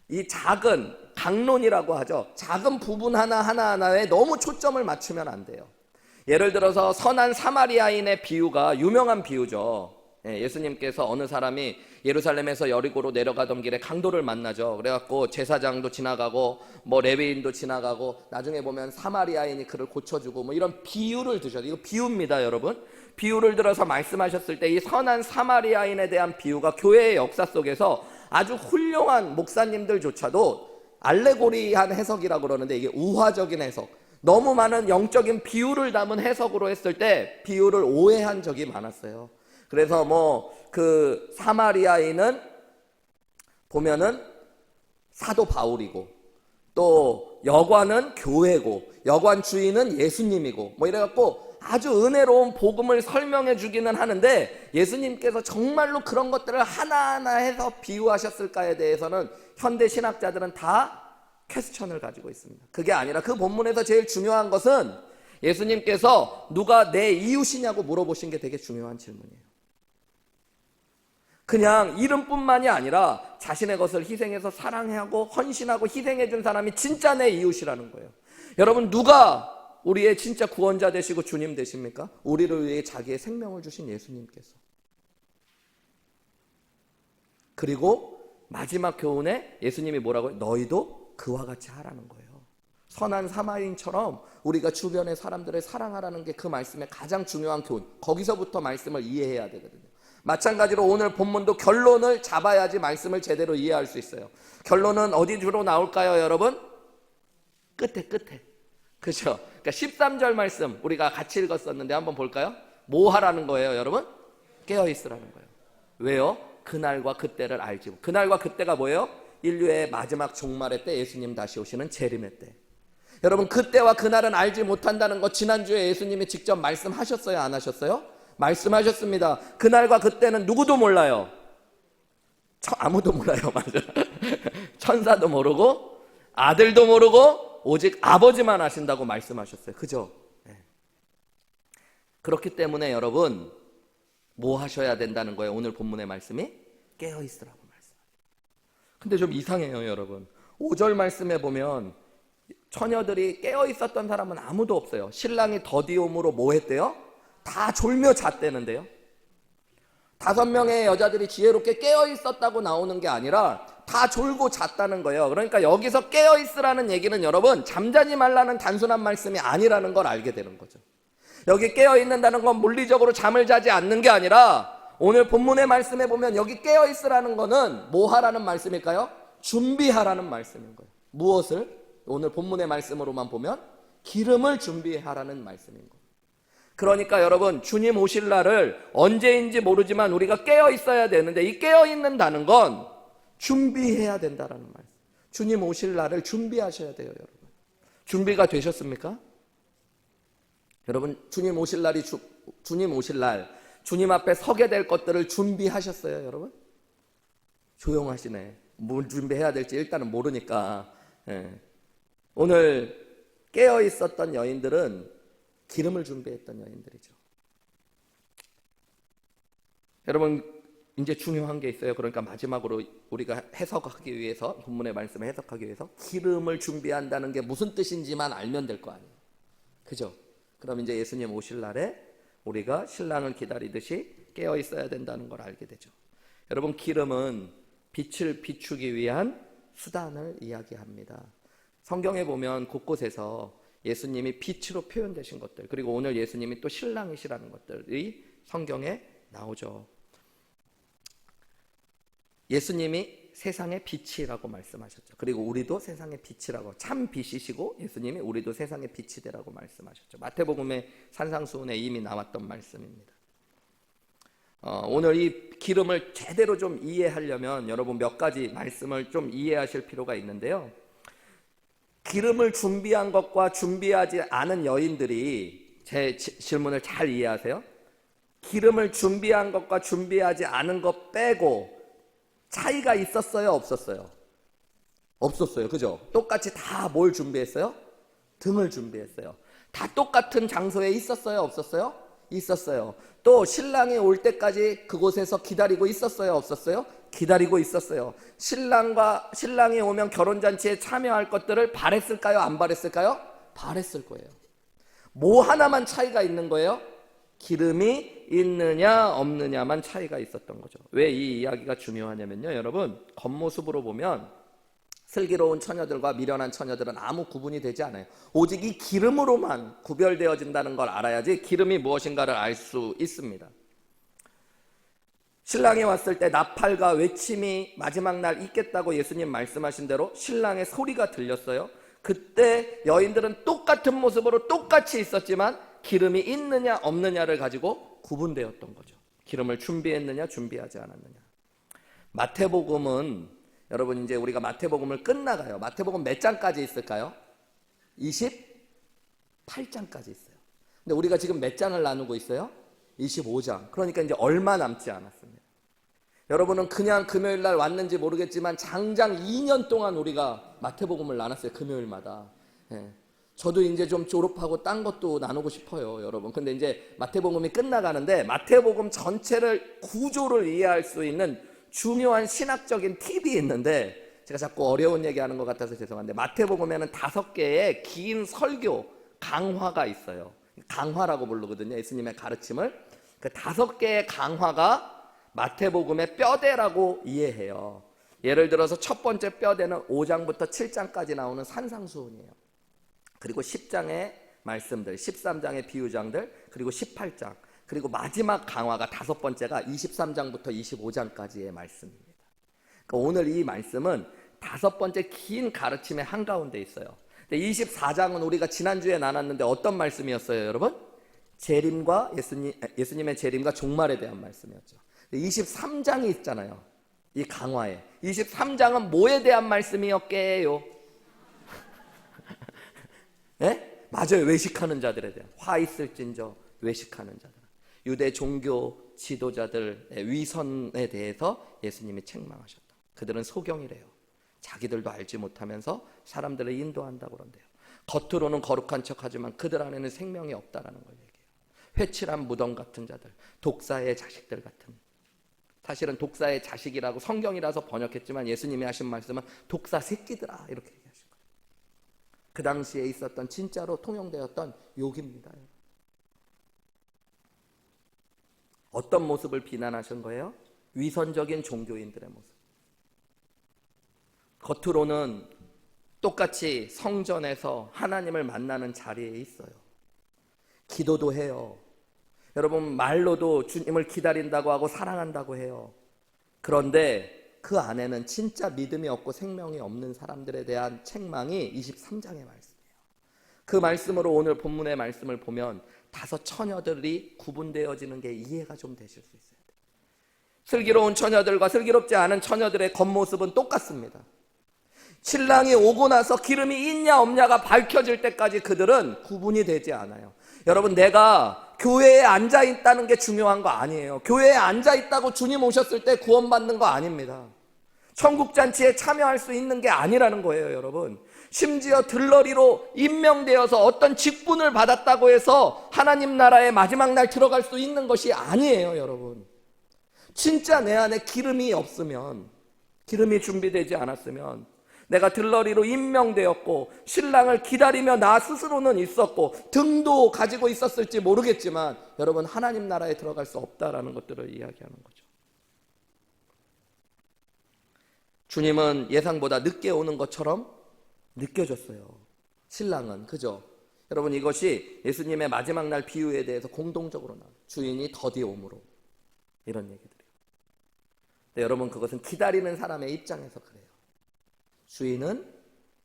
이 작은 강론이라고 하죠. 작은 부분 하나하나에 너무 초점을 맞추면 안 돼요. 예를 들어서 선한 사마리아인의 비유가 유명한 비유죠. 예수님께서 어느 사람이 예루살렘에서 여리고로 내려가던 길에 강도를 만나죠. 그래갖고 제사장도 지나가고 뭐 레위인도 지나가고 나중에 보면 사마리아인이 그를 고쳐주고 뭐 이런 비유를 드셔요. 이거 비유입니다, 여러분. 비유를 들어서 말씀하셨을 때 이 선한 사마리아인에 대한 비유가 교회의 역사 속에서 아주 훌륭한 목사님들조차도 알레고리한 해석이라고 그러는데, 이게 우화적인 해석, 너무 많은 영적인 비유를 담은 해석으로 했을 때 비유를 오해한 적이 많았어요. 그래서 뭐 그 사마리아인은 보면은 사도 바울이고, 또 여관은 교회고, 여관 주인은 예수님이고, 뭐 이래갖고 아주 은혜로운 복음을 설명해 주기는 하는데, 예수님께서 정말로 그런 것들을 하나하나 해서 비유하셨을까에 대해서는 현대 신학자들은 다 퀘스천을 가지고 있습니다. 그게 아니라 그 본문에서 제일 중요한 것은 예수님께서 누가 내 이웃이냐고 물어보신 게 되게 중요한 질문이에요. 그냥 이름뿐만이 아니라 자신의 것을 희생해서 사랑하고 헌신하고 희생해 준 사람이 진짜 내 이웃이라는 거예요. 여러분, 누가 우리의 진짜 구원자 되시고 주님 되십니까? 우리를 위해 자기의 생명을 주신 예수님께서. 그리고 마지막 교훈에 예수님이 뭐라고 해요? 너희도 그와 같이 하라는 거예요. 선한 사마리아인처럼 우리가 주변의 사람들을 사랑하라는 게 그 말씀의 가장 중요한 교훈. 거기서부터 말씀을 이해해야 되거든요. 마찬가지로 오늘 본문도 결론을 잡아야지 말씀을 제대로 이해할 수 있어요. 결론은 어디 주로 나올까요, 여러분? 끝에. 그렇죠? 그러니까 13절 말씀 우리가 같이 읽었었는데 한번 볼까요? 뭐 하라는 거예요, 여러분? 깨어 있으라는 거예요. 왜요? 그날과 그때를 알지. 그날과 그때가 뭐예요? 인류의 마지막 종말의 때, 예수님 다시 오시는 재림의 때. 여러분, 그때와 그날은 알지 못한다는 거 지난주에 예수님이 직접 말씀하셨어요, 안 하셨어요? 말씀하셨습니다. 그날과 그때는 누구도 몰라요. 아무도 몰라요. 맞아. 천사도 모르고 아들도 모르고 오직 아버지만 아신다고 말씀하셨어요. 그죠? 네. 그렇기 때문에 여러분, 뭐 하셔야 된다는 거예요? 오늘 본문의 말씀이 깨어있으라고 말씀하세요. 근데 좀 이상해요, 여러분. 5절 말씀에 보면 처녀들이 깨어있었던 사람은 아무도 없어요. 신랑이 더디옴으로 뭐 했대요? 다 졸며 잤대는데요. 5명의 여자들이 지혜롭게 깨어있었다고 나오는 게 아니라 다 졸고 잤다는 거예요. 그러니까 여기서 깨어있으라는 얘기는 여러분, 잠자지 말라는 단순한 말씀이 아니라는 걸 알게 되는 거죠. 여기 깨어있는다는 건 물리적으로 잠을 자지 않는 게 아니라, 오늘 본문의 말씀에 보면 여기 깨어있으라는 거는 뭐 하라는 말씀일까요? 준비하라는 말씀인 거예요. 무엇을? 오늘 본문의 말씀으로만 보면 기름을 준비하라는 말씀인 거예요. 그러니까 여러분, 주님 오실 날을 언제인지 모르지만 우리가 깨어 있어야 되는데, 이 깨어 있는다는 건 준비해야 된다라는 말씀. 주님 오실 날을 준비하셔야 돼요, 여러분. 준비가 되셨습니까? 여러분, 주님 오실 날이 주님 오실 날, 주님 앞에 서게 될 것들을 준비하셨어요, 여러분? 조용하시네. 뭘 준비해야 될지 일단은 모르니까. 오늘 깨어 있었던 여인들은 기름을 준비했던 여인들이죠. 여러분, 이제 중요한 게 있어요. 그러니까 마지막으로 우리가 해석하기 위해서, 본문의 말씀을 해석하기 위해서 기름을 준비한다는 게 무슨 뜻인지만 알면 될 거 아니에요. 그죠? 그럼 이제 예수님 오실 날에 우리가 신랑을 기다리듯이 깨어 있어야 된다는 걸 알게 되죠. 여러분, 기름은 빛을 비추기 위한 수단을 이야기합니다. 성경에 보면 곳곳에서 예수님이 빛으로 표현되신 것들, 그리고 오늘 예수님이 또 신랑이시라는 것들이 성경에 나오죠. 예수님이 세상의 빛이라고 말씀하셨죠. 그리고 우리도 세상의 빛이라고, 참 빛이시고 예수님이 우리도 세상의 빛이 되라고 말씀하셨죠. 마태복음의 산상수훈에 이미 나왔던 말씀입니다. 오늘 이 기름을 제대로 좀 이해하려면 여러분 몇 가지 말씀을 좀 이해하실 필요가 있는데요. 기름을 준비한 것과 준비하지 않은 여인들이, 제 질문을 잘 이해하세요? 기름을 준비한 것과 준비하지 않은 것 빼고 차이가 있었어요, 없었어요? 없었어요. 그죠? 똑같이 다 뭘 준비했어요? 등을 준비했어요. 다 똑같은 장소에 있었어요, 없었어요? 있었어요. 또 신랑이 올 때까지 그곳에서 기다리고 있었어요, 없었어요? 기다리고 있었어요. 신랑이 오면 결혼잔치에 참여할 것들을 바랬을까요, 안 바랬을까요? 바랬을 거예요. 뭐 하나만 차이가 있는 거예요? 기름이 있느냐 없느냐만 차이가 있었던 거죠. 왜 이 이야기가 중요하냐면요, 여러분, 겉모습으로 보면 슬기로운 처녀들과 미련한 처녀들은 아무 구분이 되지 않아요. 오직 이 기름으로만 구별되어진다는 걸 알아야지 기름이 무엇인가를 알 수 있습니다. 신랑이 왔을 때 나팔과 외침이 마지막 날 있겠다고 예수님 말씀하신 대로 신랑의 소리가 들렸어요. 그때 여인들은 똑같은 모습으로 똑같이 있었지만 기름이 있느냐 없느냐를 가지고 구분되었던 거죠. 기름을 준비했느냐 준비하지 않았느냐. 마태복음은, 여러분, 이제 우리가 마태복음을 끝나가요. 마태복음 몇 장까지 있을까요? 28장까지 있어요. 근데 우리가 지금 몇 장을 나누고 있어요? 25장. 그러니까 이제 얼마 남지 않았습니다. 여러분은 그냥 금요일 날 왔는지 모르겠지만 장장 2년 동안 우리가 마태복음을 나눴어요. 금요일마다. 예. 저도 이제 좀 졸업하고 딴 것도 나누고 싶어요, 여러분. 근데 이제 마태복음이 끝나가는데 마태복음 전체를, 구조를 이해할 수 있는 중요한 신학적인 팁이 있는데, 제가 자꾸 어려운 얘기하는 것 같아서 죄송한데, 마태복음에는 5개의 긴 설교, 강화가 있어요. 강화라고 부르거든요, 예수님의 가르침을. 그 5개의 강화가 마태복음의 뼈대라고 이해해요. 예를 들어서 첫 번째 뼈대는 5장부터 7장까지 나오는 산상수훈이에요. 그리고 10장의 말씀들, 13장의 비유장들, 그리고 18장, 그리고 마지막 강화가 5번째가 23장부터 25장까지의 말씀입니다. 그러니까 오늘 이 말씀은 5번째 긴 가르침의 한가운데 있어요. 근데 24장은 우리가 지난주에 나눴는데 어떤 말씀이었어요, 여러분? 재림과 예수님의 재림과 종말에 대한 말씀이었죠. 23장이 있잖아요, 이 강화에. 23장은 뭐에 대한 말씀이었게요? 네? 맞아요. 외식하는 자들에 대한, 화 있을진저 외식하는 자들, 유대 종교 지도자들의 위선에 대해서 예수님이 책망하셨다. 그들은 소경이래요. 자기들도 알지 못하면서 사람들을 인도한다고 그런대요. 겉으로는 거룩한 척하지만 그들 안에는 생명이 없다라는 걸 얘기해요. 회칠한 무덤 같은 자들, 독사의 자식들 같은. 사실은 독사의 자식이라고 성경이라서 번역했지만 예수님이 하신 말씀은 독사 새끼들아, 이렇게 얘기하신 거예요. 그 당시에 있었던 진짜로 통용되었던 욕입니다. 어떤 모습을 비난하신 거예요? 위선적인 종교인들의 모습. 겉으로는 똑같이 성전에서 하나님을 만나는 자리에 있어요. 기도도 해요. 여러분, 말로도 주님을 기다린다고 하고 사랑한다고 해요. 그런데 그 안에는 진짜 믿음이 없고 생명이 없는 사람들에 대한 책망이 23장의 말씀이에요. 그 말씀으로 오늘 본문의 말씀을 보면 5 처녀들이 구분되어지는 게 이해가 좀 되실 수 있어요. 슬기로운 처녀들과 슬기롭지 않은 처녀들의 겉모습은 똑같습니다. 신랑이 오고 나서 기름이 있냐 없냐가 밝혀질 때까지 그들은 구분이 되지 않아요. 여러분, 내가 교회에 앉아 있다는 게 중요한 거 아니에요. 교회에 앉아 있다고 주님 오셨을 때 구원받는 거 아닙니다. 천국잔치에 참여할 수 있는 게 아니라는 거예요, 여러분. 심지어 들러리로 임명되어서 어떤 직분을 받았다고 해서 하나님 나라의 마지막 날 들어갈 수 있는 것이 아니에요, 여러분. 진짜 내 안에 기름이 없으면, 기름이 준비되지 않았으면, 내가 들러리로 임명되었고 신랑을 기다리며 나 스스로는 있었고 등도 가지고 있었을지 모르겠지만, 여러분, 하나님 나라에 들어갈 수 없다라는 것들을 이야기하는 거죠. 주님은 예상보다 늦게 오는 것처럼 느껴졌어요, 신랑은. 그죠? 여러분, 이것이 예수님의 마지막 날 비유에 대해서 공동적으로 나와요. 주인이 더디 오므로, 이런 얘기들이에요. 근데 여러분, 그것은 기다리는 사람의 입장에서 그래요. 주인은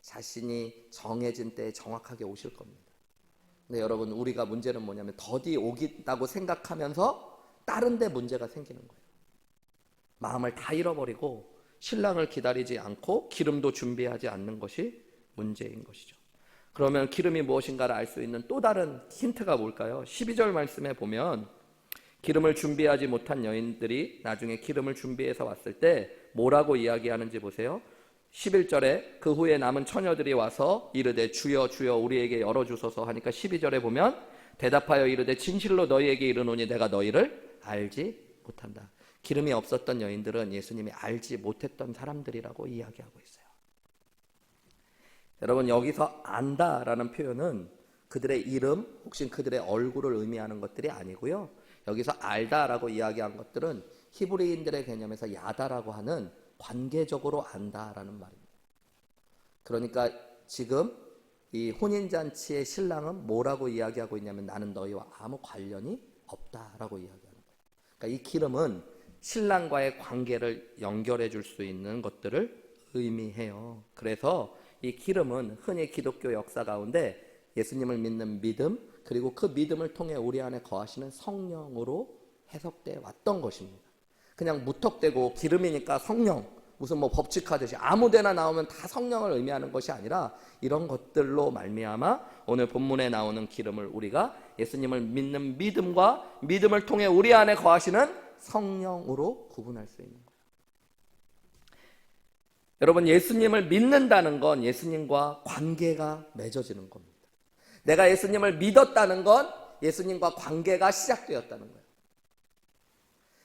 자신이 정해진 때에 정확하게 오실 겁니다. 근데 여러분, 우리가 문제는 뭐냐면 더디 오겠다고 생각하면서 다른 데 문제가 생기는 거예요. 마음을 다 잃어버리고 신랑을 기다리지 않고 기름도 준비하지 않는 것이 문제인 것이죠. 그러면 기름이 무엇인가를 알 수 있는 또 다른 힌트가 뭘까요? 12절 말씀에 보면 기름을 준비하지 못한 여인들이 나중에 기름을 준비해서 왔을 때 뭐라고 이야기하는지 보세요. 11절에 그 후에 남은 처녀들이 와서 이르되 주여 주여 우리에게 열어주소서 하니까 12절에 보면 대답하여 이르되 진실로 너희에게 이르노니 내가 너희를 알지 못한다. 기름이 없었던 여인들은 예수님이 알지 못했던 사람들이라고 이야기하고 있어요. 여러분, 여기서 안다라는 표현은 그들의 이름 혹시 그들의 얼굴을 의미하는 것들이 아니고요. 여기서 알다라고 이야기한 것들은 히브리인들의 개념에서 야다라고 하는 관계적으로 안다라는 말입니다. 그러니까 지금 이 혼인잔치의 신랑은 뭐라고 이야기하고 있냐면 나는 너희와 아무 관련이 없다라고 이야기하는 거예요. 그러니까 이 기름은 신랑과의 관계를 연결해 줄 수 있는 것들을 의미해요. 그래서 이 기름은 흔히 기독교 역사 가운데 예수님을 믿는 믿음 그리고 그 믿음을 통해 우리 안에 거하시는 성령으로 해석돼 왔던 것입니다. 그냥 무턱대고 기름이니까 성령 무슨 뭐 법칙하듯이 아무데나 나오면 다 성령을 의미하는 것이 아니라 이런 것들로 말미암아 오늘 본문에 나오는 기름을 우리가 예수님을 믿는 믿음과 믿음을 통해 우리 안에 거하시는 성령으로 구분할 수 있는 거예요. 여러분, 예수님을 믿는다는 건 예수님과 관계가 맺어지는 겁니다. 내가 예수님을 믿었다는 건 예수님과 관계가 시작되었다는 거예요.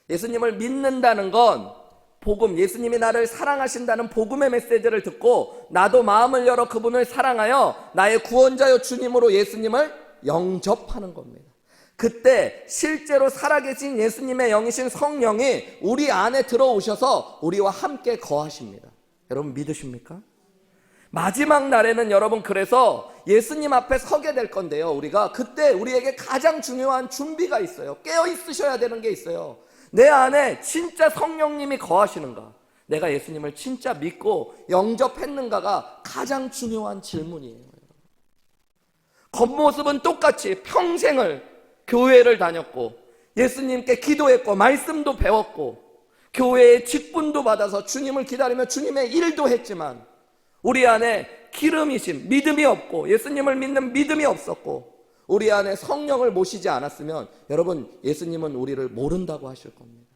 예수님을 믿는다는 건 복음, 예수님이 나를 사랑하신다는 복음의 메시지를 듣고 나도 마음을 열어 그분을 사랑하여 나의 구원자여 주님으로 예수님을 영접하는 겁니다. 그때 실제로 살아계신 예수님의 영이신 성령이 우리 안에 들어오셔서 우리와 함께 거하십니다. 여러분 믿으십니까? 마지막 날에는 여러분 그래서 예수님 앞에 서게 될 건데요. 우리가 그때 우리에게 가장 중요한 준비가 있어요. 깨어 있으셔야 되는 게 있어요. 내 안에 진짜 성령님이 거하시는가? 내가 예수님을 진짜 믿고 영접했는가가 가장 중요한 질문이에요. 겉모습은 똑같이 평생을 교회를 다녔고 예수님께 기도했고 말씀도 배웠고 교회의 직분도 받아서 주님을 기다리며 주님의 일도 했지만 우리 안에 기름이신 믿음이 없고 예수님을 믿는 믿음이 없었고 우리 안에 성령을 모시지 않았으면 여러분 예수님은 우리를 모른다고 하실 겁니다.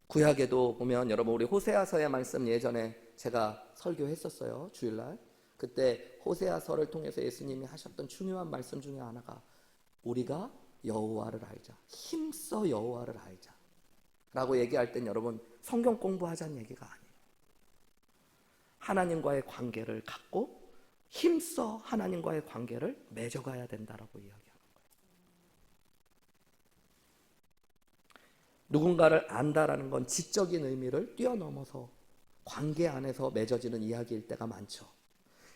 구약에도 보면 여러분 우리 호세아서의 말씀 예전에 제가 설교했었어요. 주일날. 그때 호세아서를 통해서 예수님이 하셨던 중요한 말씀 중에 하나가 우리가 여호와를 알자. 힘써 여호와를 알자. 라고 얘기할 땐 여러분 성경 공부하자는 얘기가 아니에요. 하나님과의 관계를 갖고 힘써 하나님과의 관계를 맺어가야 된다라고 이야기하는 거예요. 누군가를 안다라는 건 지적인 의미를 뛰어넘어서 관계 안에서 맺어지는 이야기일 때가 많죠.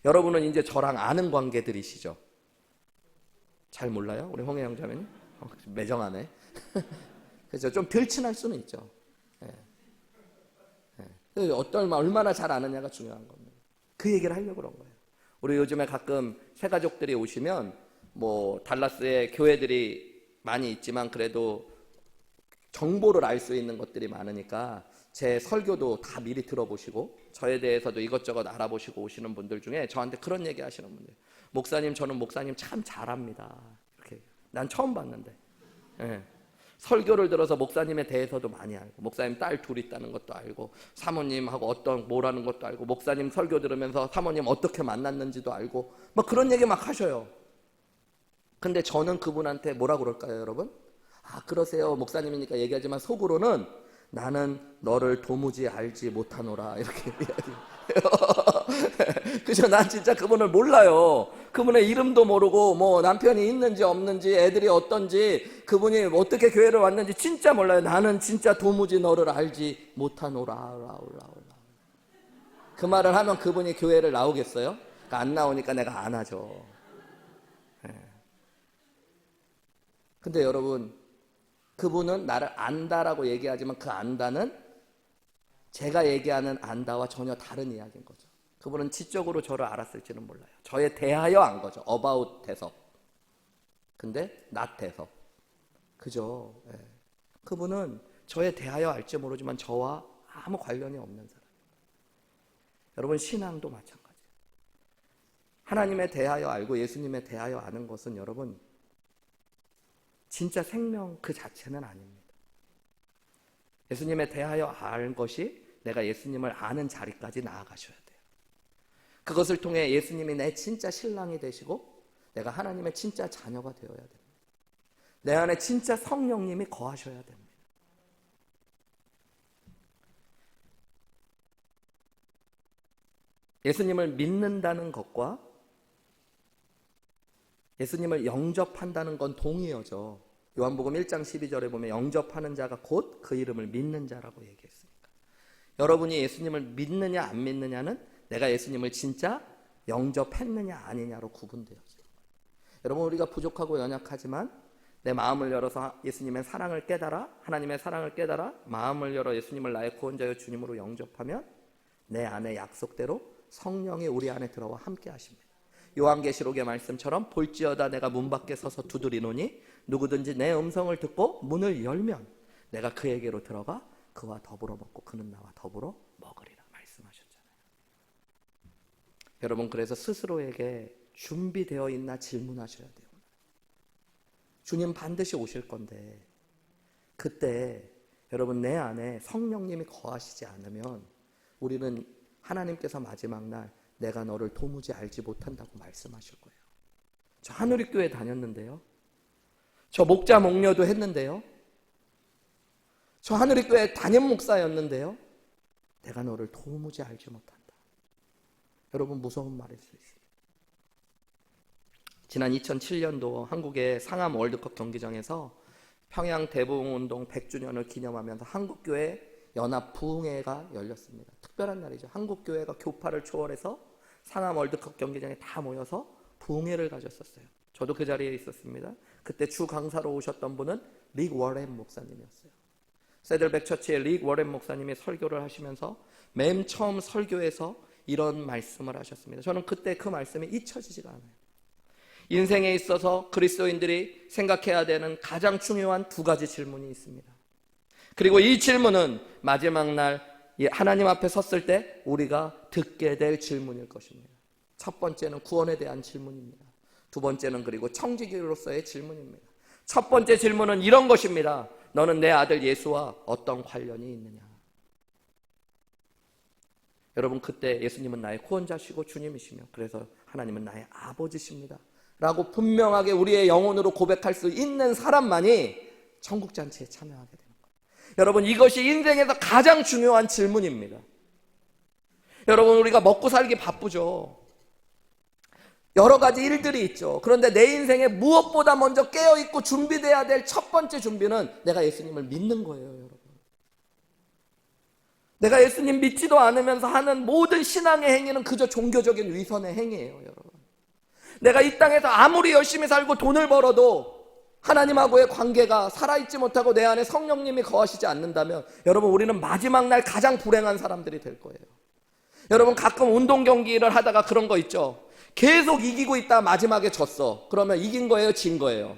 여러분은 이제 저랑 아는 관계들이시죠? 잘 몰라요? 우리 홍혜영 자매님? 매정하네. 그래서 좀 덜 친할 수는 있죠. 얼마나 잘 아느냐가 중요한 겁니다. 그 얘기를 하려고 그런 거예요. 우리 요즘에 가끔 새가족들이 오시면 뭐 달라스에 교회들이 많이 있지만 그래도 정보를 알 수 있는 것들이 많으니까 제 설교도 다 미리 들어보시고 저에 대해서도 이것저것 알아보시고 오시는 분들 중에 저한테 그런 얘기 하시는 분들, 목사님 저는 목사님 참 잘합니다. 이렇게 난 처음 봤는데 설교를 들어서 목사님에 대해서도 많이 알고 목사님 딸 둘 있다는 것도 알고 사모님하고 어떤 뭐라는 것도 알고 목사님 설교 들으면서 사모님 어떻게 만났는지도 알고 막 그런 얘기 막 하셔요. 근데 저는 그분한테 뭐라 그럴까요, 여러분? 아, 그러세요. 목사님이니까 얘기하지만 속으로는 나는 너를 도무지 알지 못하노라 이렇게 이야기해요. 그죠? 난 진짜 그분을 몰라요. 그분의 이름도 모르고 뭐 남편이 있는지 없는지 애들이 어떤지 그분이 어떻게 교회를 왔는지 진짜 몰라요. 나는 진짜 도무지 너를 알지 못하노라. 그 말을 하면 그분이 교회를 나오겠어요? 그러니까 안 나오니까 내가 안 하죠. 근데 여러분 그분은 나를 안다라고 얘기하지만 그 안다는 제가 얘기하는 안다와 전혀 다른 이야기인 거죠. 그분은 지적으로 저를 알았을지는 몰라요. 저에 대하여 안 거죠. about 대석. 근데 not 대석. 그죠? 그분은 저에 대하여 알지 모르지만 저와 아무 관련이 없는 사람. 여러분, 신앙도 마찬가지예요. 하나님에 대하여 알고 예수님에 대하여 아는 것은 여러분 진짜 생명 그 자체는 아닙니다. 예수님에 대하여 알 것이 내가 예수님을 아는 자리까지 나아가셔야 돼요. 그것을 통해 예수님이 내 진짜 신랑이 되시고 내가 하나님의 진짜 자녀가 되어야 됩니다. 내 안에 진짜 성령님이 거하셔야 됩니다. 예수님을 믿는다는 것과 예수님을 영접한다는 건 동의어죠. 요한복음 1장 12절에 보면 영접하는 자가 곧 그 이름을 믿는 자라고 얘기했으니까. 여러분이 예수님을 믿느냐 안 믿느냐는 내가 예수님을 진짜 영접했느냐 아니냐로 구분되어져요. 여러분, 우리가 부족하고 연약하지만 내 마음을 열어서 예수님의 사랑을 깨달아, 하나님의 사랑을 깨달아 마음을 열어 예수님을 나의 구원자여 주님으로 영접하면 내 안에 약속대로 성령이 우리 안에 들어와 함께 하십니다. 요한계시록의 말씀처럼 볼지어다 내가 문 밖에 서서 두드리노니 누구든지 내 음성을 듣고 문을 열면 내가 그에게로 들어가 그와 더불어 먹고 그는 나와 더불어 먹으리라 말씀하셨잖아요. 여러분, 그래서 스스로에게 준비되어 있나 질문하셔야 돼요. 주님 반드시 오실 건데 그때 여러분 내 안에 성령님이 거하시지 않으면 우리는 하나님께서 마지막 날 내가 너를 도무지 알지 못한다고 말씀하실 거예요. 저 하늘교회 다녔는데요. 저 목자 목녀도 했는데요. 저 하늘교회 담임 목사였는데요. 내가 너를 도무지 알지 못한다. 여러분, 무서운 말일 수 있어요. 지난 2007년도 한국의 상암 월드컵 경기장에서 평양 대부흥운동 100주년을 기념하면서 한국교회 연합 부흥회가 열렸습니다. 특별한 날이죠. 한국교회가 교파를 초월해서 상암 월드컵 경기장에 다 모여서 부흥회를 가졌었어요. 저도 그 자리에 있었습니다. 그때 주 강사로 오셨던 분은 릭 워렌 목사님이었어요. 세들백 처치의 릭 워렌 목사님이 설교를 하시면서 맨 처음 설교에서 이런 말씀을 하셨습니다. 저는 그때 그 말씀이 잊혀지지가 않아요. 인생에 있어서 그리스도인들이 생각해야 되는 가장 중요한 두 가지 질문이 있습니다. 그리고 이 질문은 마지막 날 하나님 앞에 섰을 때 우리가 듣게 될 질문일 것입니다. 첫 번째는 구원에 대한 질문입니다. 두 번째는 그리고 청지기로서의 질문입니다. 첫 번째 질문은 이런 것입니다. 너는 내 아들 예수와 어떤 관련이 있느냐? 여러분, 그때 예수님은 나의 구원자시고 주님이시며 그래서 하나님은 나의 아버지십니다 라고 분명하게 우리의 영혼으로 고백할 수 있는 사람만이 천국잔치에 참여하게 됩니다. 여러분, 이것이 인생에서 가장 중요한 질문입니다. 여러분, 우리가 먹고 살기 바쁘죠. 여러 가지 일들이 있죠. 그런데 내 인생에 무엇보다 먼저 깨어있고 준비돼야 될 첫 번째 준비는 내가 예수님을 믿는 거예요, 여러분. 내가 예수님 믿지도 않으면서 하는 모든 신앙의 행위는 그저 종교적인 위선의 행위예요, 여러분. 내가 이 땅에서 아무리 열심히 살고 돈을 벌어도 하나님하고의 관계가 살아있지 못하고 내 안에 성령님이 거하시지 않는다면 여러분, 우리는 마지막 날 가장 불행한 사람들이 될 거예요. 여러분, 가끔 운동 경기를 하다가 그런 거 있죠. 계속 이기고 있다 마지막에 졌어. 그러면 이긴 거예요, 진 거예요?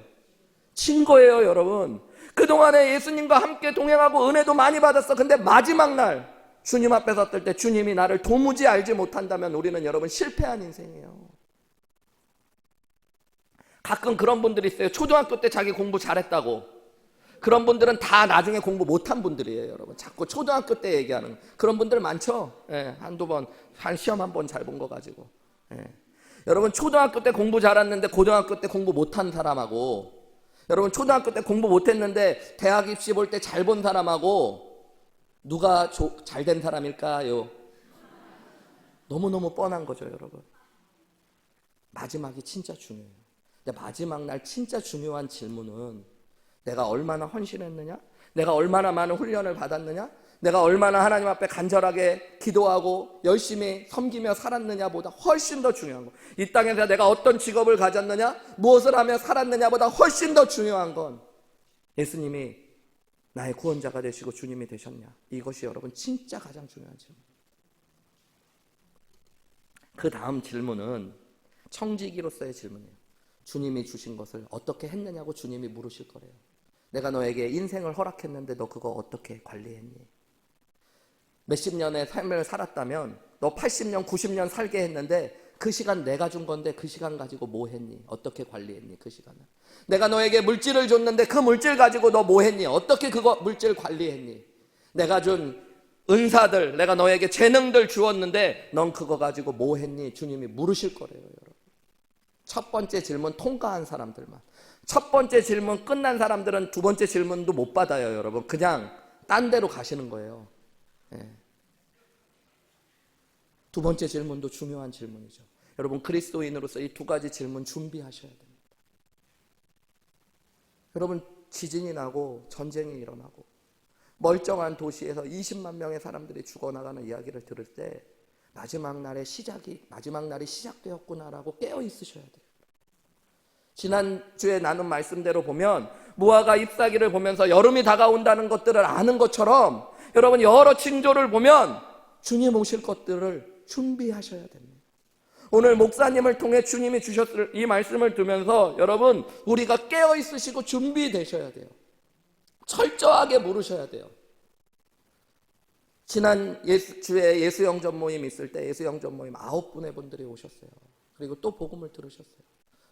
진 거예요, 여러분. 그동안에 예수님과 함께 동행하고 은혜도 많이 받았어. 근데 마지막 날 주님 앞에 섰을 때 주님이 나를 도무지 알지 못한다면 우리는 여러분 실패한 인생이에요. 가끔 그런 분들이 있어요. 초등학교 때 자기 공부 잘했다고. 그런 분들은 다 나중에 공부 못한 분들이에요, 여러분. 자꾸 초등학교 때 얘기하는 그런 분들 많죠. 예, 한두 번, 한 시험 한 번 잘 본 거 가지고. 예. 여러분, 초등학교 때 공부 잘했는데 고등학교 때 공부 못한 사람하고, 여러분 초등학교 때 공부 못했는데 대학 입시 볼 때 잘 본 사람하고 누가 잘 된 사람일까요? 너무너무 뻔한 거죠, 여러분. 마지막이 진짜 중요해요. 근데 마지막 날 진짜 중요한 질문은 내가 얼마나 헌신했느냐? 내가 얼마나 많은 훈련을 받았느냐? 내가 얼마나 하나님 앞에 간절하게 기도하고 열심히 섬기며 살았느냐보다 훨씬 더 중요한 거. 이 땅에서 내가 어떤 직업을 가졌느냐? 무엇을 하며 살았느냐보다 훨씬 더 중요한 건 예수님이 나의 구원자가 되시고 주님이 되셨냐? 이것이 여러분 진짜 가장 중요한 질문. 그 다음 질문은 청지기로서의 질문이에요. 주님이 주신 것을 어떻게 했느냐고 주님이 물으실 거래요. 내가 너에게 인생을 허락했는데 너 그거 어떻게 관리했니? 몇십 년의 삶을 살았다면 너 80년, 90년 살게 했는데 그 시간 내가 준 건데 그 시간 가지고 뭐 했니? 어떻게 관리했니? 그 시간을. 내가 너에게 물질을 줬는데 그 물질 가지고 너 뭐 했니? 어떻게 그거 물질 관리했니? 내가 준 은사들, 내가 너에게 재능들 주었는데 넌 그거 가지고 뭐 했니? 주님이 물으실 거래요, 여러분. 첫 번째 질문 통과한 사람들만. 첫 번째 질문 끝난 사람들은 두 번째 질문도 못 받아요, 여러분. 그냥 딴 데로 가시는 거예요. 예. 두 번째 질문도 중요한 질문이죠. 여러분, 그리스도인으로서 이 두 가지 질문 준비하셔야 됩니다. 여러분, 지진이 나고 전쟁이 일어나고 멀쩡한 도시에서 20만 명의 사람들이 죽어나가는 이야기를 들을 때 마지막 날이 시작되었구나라고 깨어 있으셔야 돼요. 지난주에 나눈 말씀대로 보면 무화과 잎사귀를 보면서 여름이 다가온다는 것들을 아는 것처럼 여러분, 여러 징조를 보면 주님 오실 것들을 준비하셔야 됩니다. 오늘 목사님을 통해 주님이 주셨을 이 말씀을 들으면서 여러분, 우리가 깨어 있으시고 준비되셔야 돼요. 철저하게 물으셔야 돼요. 지난 주에 예수영전 모임 있을 때 예수영전 모임 9분의 분들이 오셨어요. 그리고 또 복음을 들으셨어요.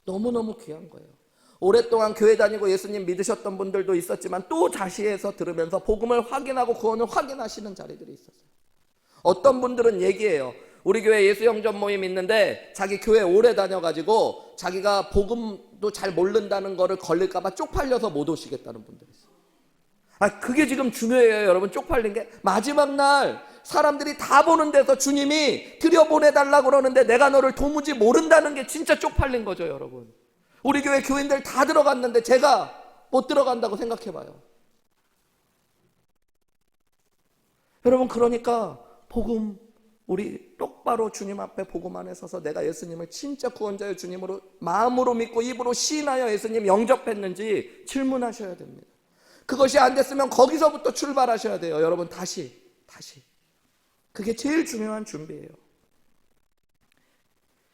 너무너무 귀한 거예요. 오랫동안 교회 다니고 예수님 믿으셨던 분들도 있었지만 또 다시해서 들으면서 복음을 확인하고 구원을 확인하시는 자리들이 있었어요. 어떤 분들은 얘기해요. 우리 교회 예수영전 모임 있는데 자기 교회 오래 다녀가지고 자기가 복음도 잘 모른다는 거를 걸릴까봐 쪽팔려서 못 오시겠다는 분들이 있어요. 그게 지금 중요해요, 여러분. 쪽팔린 게 마지막 날 사람들이 다 보는 데서 주님이 들여보내달라고 그러는데 내가 너를 도무지 모른다는 게 진짜 쪽팔린 거죠, 여러분. 우리 교회 교인들 다 들어갔는데 제가 못 들어간다고 생각해봐요. 여러분, 그러니까 복음, 우리 똑바로 주님 앞에 복음 안에 서서 내가 예수님을 진짜 구원자의 주님으로 마음으로 믿고 입으로 시인하여 예수님 영접했는지 질문하셔야 됩니다. 그것이 안 됐으면 거기서부터 출발하셔야 돼요. 여러분, 다시. 그게 제일 중요한 준비예요.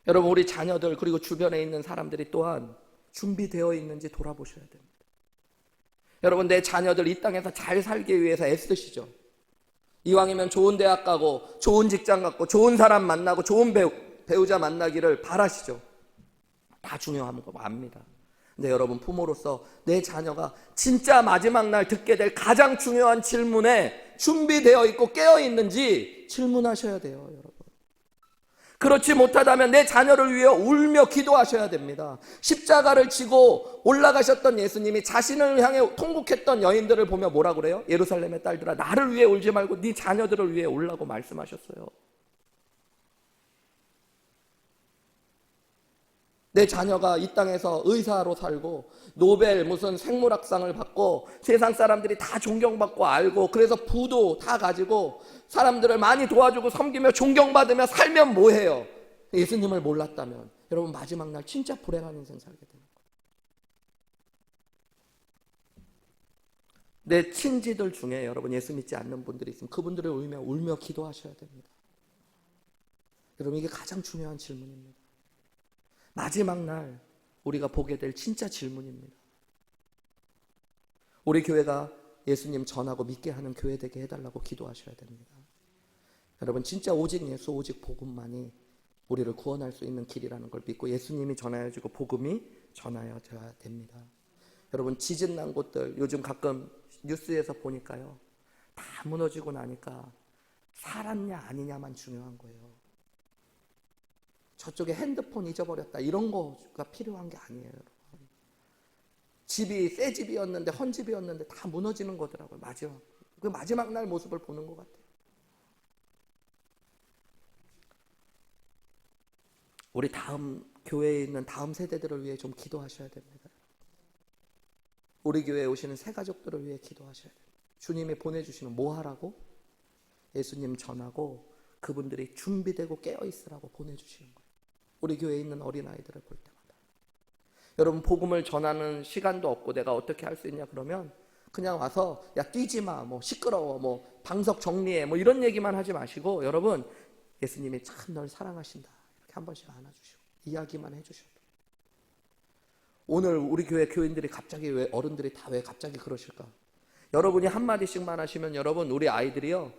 여러분, 우리 자녀들 그리고 주변에 있는 사람들이 또한 준비되어 있는지 돌아보셔야 됩니다. 여러분, 내 자녀들 이 땅에서 잘 살기 위해서 애쓰시죠. 이왕이면 좋은 대학 가고 좋은 직장 갖고 좋은 사람 만나고 좋은 배우자 만나기를 바라시죠. 다 중요한 거 압니다. 근데 여러분, 부모로서 내 자녀가 진짜 마지막 날 듣게 될 가장 중요한 질문에 준비되어 있고 깨어 있는지 질문하셔야 돼요, 여러분. 그렇지 못하다면 내 자녀를 위해 울며 기도하셔야 됩니다. 십자가를 지고 올라가셨던 예수님이 자신을 향해 통곡했던 여인들을 보며 뭐라 그래요? 예루살렘의 딸들아, 나를 위해 울지 말고 네 자녀들을 위해 울라고 말씀하셨어요. 내 자녀가 이 땅에서 의사로 살고 노벨 무슨 생물학상을 받고 세상 사람들이 다 존경받고 알고 그래서 부도 다 가지고 사람들을 많이 도와주고 섬기며 존경받으며 살면 뭐해요? 예수님을 몰랐다면 여러분, 마지막 날 진짜 불행한 인생 살게 되는 거예요. 내 친지들 중에 여러분 예수 믿지 않는 분들이 있으면 그분들을 울며 기도하셔야 됩니다. 여러분, 이게 가장 중요한 질문입니다. 마지막 날 우리가 보게 될 진짜 질문입니다. 우리 교회가 예수님 전하고 믿게 하는 교회 되게 해달라고 기도하셔야 됩니다. 여러분, 진짜 오직 예수, 오직 복음만이 우리를 구원할 수 있는 길이라는 걸 믿고 예수님이 전하여지고 복음이 전하여져야 됩니다. 여러분, 지진 난 곳들 요즘 가끔 뉴스에서 보니까요, 다 무너지고 나니까 살았냐 아니냐만 중요한 거예요. 저쪽에 핸드폰 잊어버렸다 이런 거가 필요한 게 아니에요, 여러분. 집이 새 집이었는데 헌집이었는데 다 무너지는 거더라고요. 그 마지막 날 모습을 보는 것 같아요. 우리 다음 교회에 있는 다음 세대들을 위해 좀 기도하셔야 됩니다. 우리 교회에 오시는 새 가족들을 위해 기도하셔야 됩니다. 주님이 보내주시는 뭐 하라고? 예수님 전하고 그분들이 준비되고 깨어있으라고 보내주시는 거예요. 우리 교회에 있는 어린아이들을 볼 때마다. 여러분, 복음을 전하는 시간도 없고 내가 어떻게 할 수 있냐 그러면 그냥 와서 야 뛰지 마, 뭐 시끄러워, 뭐 방석 정리해, 뭐 이런 얘기만 하지 마시고 여러분, 예수님이 참 널 사랑하신다 이렇게 한 번씩 안아주시고 이야기만 해주셔도. 오늘 우리 교회 교인들이 갑자기 왜 어른들이 다 왜 갑자기 그러실까? 여러분이 한마디씩만 하시면 여러분 우리 아이들이요.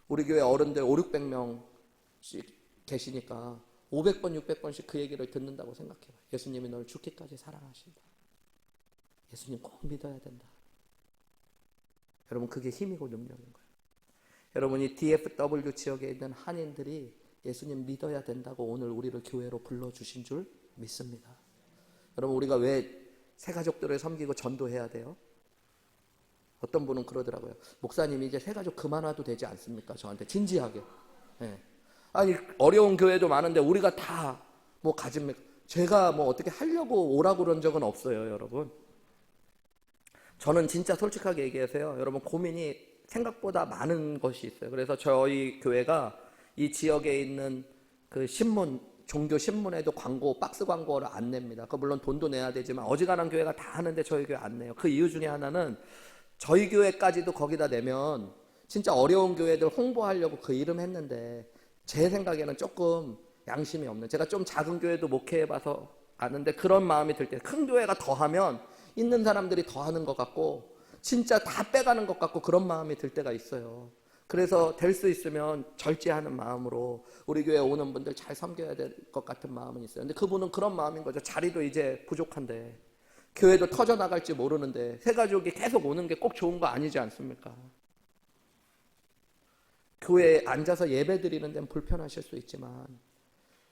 우리 교회 어른들 500~600명씩 계시니까 500번 600번씩 그 얘기를 듣는다고 생각해요. 예수님이 널 죽기까지 사랑하신다. 예수님 꼭 믿어야 된다. 여러분 그게 힘이고 능력인 거예요. 여러분이 DFW 지역에 있는 한인들이 예수님 믿어야 된다고 오늘 우리를 교회로 불러주신 줄 믿습니다. 여러분 우리가 왜 새가족들을 섬기고 전도해야 돼요? 어떤 분은 그러더라고요. 목사님이 이제 새가족 그만 와도 되지 않습니까? 저한테 진지하게. 네. 아니 어려운 교회도 많은데 우리가 다 뭐 가진 제가 뭐 어떻게 하려고 오라고 그런 적은 없어요. 여러분 저는 진짜 솔직하게 얘기하세요. 여러분 고민이 생각보다 많은 것이 있어요. 그래서 저희 교회가 이 지역에 있는 그 신문, 종교 신문에도 광고, 박스 광고를 안 냅니다. 그 물론 돈도 내야 되지만 어지간한 교회가 다 하는데 저희 교회 안 내요. 그 이유 중에 하나는 저희 교회까지도 거기다 내면 진짜 어려운 교회들 홍보하려고 그 이름 했는데 제 생각에는 조금 양심이 없는, 제가 좀 작은 교회도 목회해봐서 아는데 그런 마음이 들 때 큰 교회가 더하면 있는 사람들이 더하는 것 같고 진짜 다 빼가는 것 같고 그런 마음이 들 때가 있어요. 그래서 될 수 있으면 절제하는 마음으로 우리 교회에 오는 분들 잘 섬겨야 될 것 같은 마음은 있어요. 근데 그분은 그런 마음인 거죠. 자리도 이제 부족한데 교회도 터져나갈지 모르는데 새가족이 계속 오는 게 꼭 좋은 거 아니지 않습니까? 교회에 앉아서 예배 드리는 데는 불편하실 수 있지만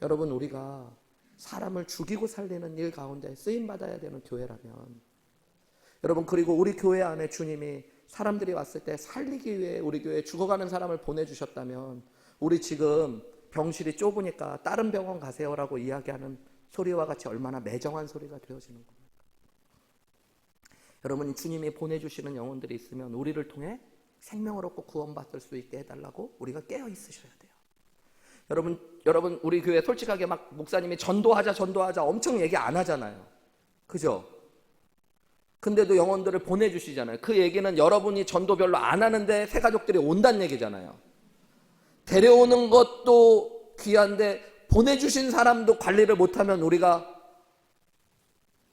여러분 우리가 사람을 죽이고 살리는 일 가운데 쓰임받아야 되는 교회라면 여러분 그리고 우리 교회 안에 주님이 사람들이 왔을 때 살리기 위해 우리 교회에 죽어가는 사람을 보내주셨다면 우리 지금 병실이 좁으니까 다른 병원 가세요라고 이야기하는 소리와 같이 얼마나 매정한 소리가 되어지는 겁니까? 여러분 주님이 보내주시는 영혼들이 있으면 우리를 통해 생명을 얻고 구원받을 수 있게 해달라고 우리가 깨어 있으셔야 돼요. 여러분 우리 교회 솔직하게 막 목사님이 전도하자 엄청 얘기 안 하잖아요. 그죠? 근데도 영혼들을 보내주시잖아요. 그 얘기는 여러분이 전도 별로 안 하는데 새가족들이 온다는 얘기잖아요. 데려오는 것도 귀한데 보내주신 사람도 관리를 못하면 우리가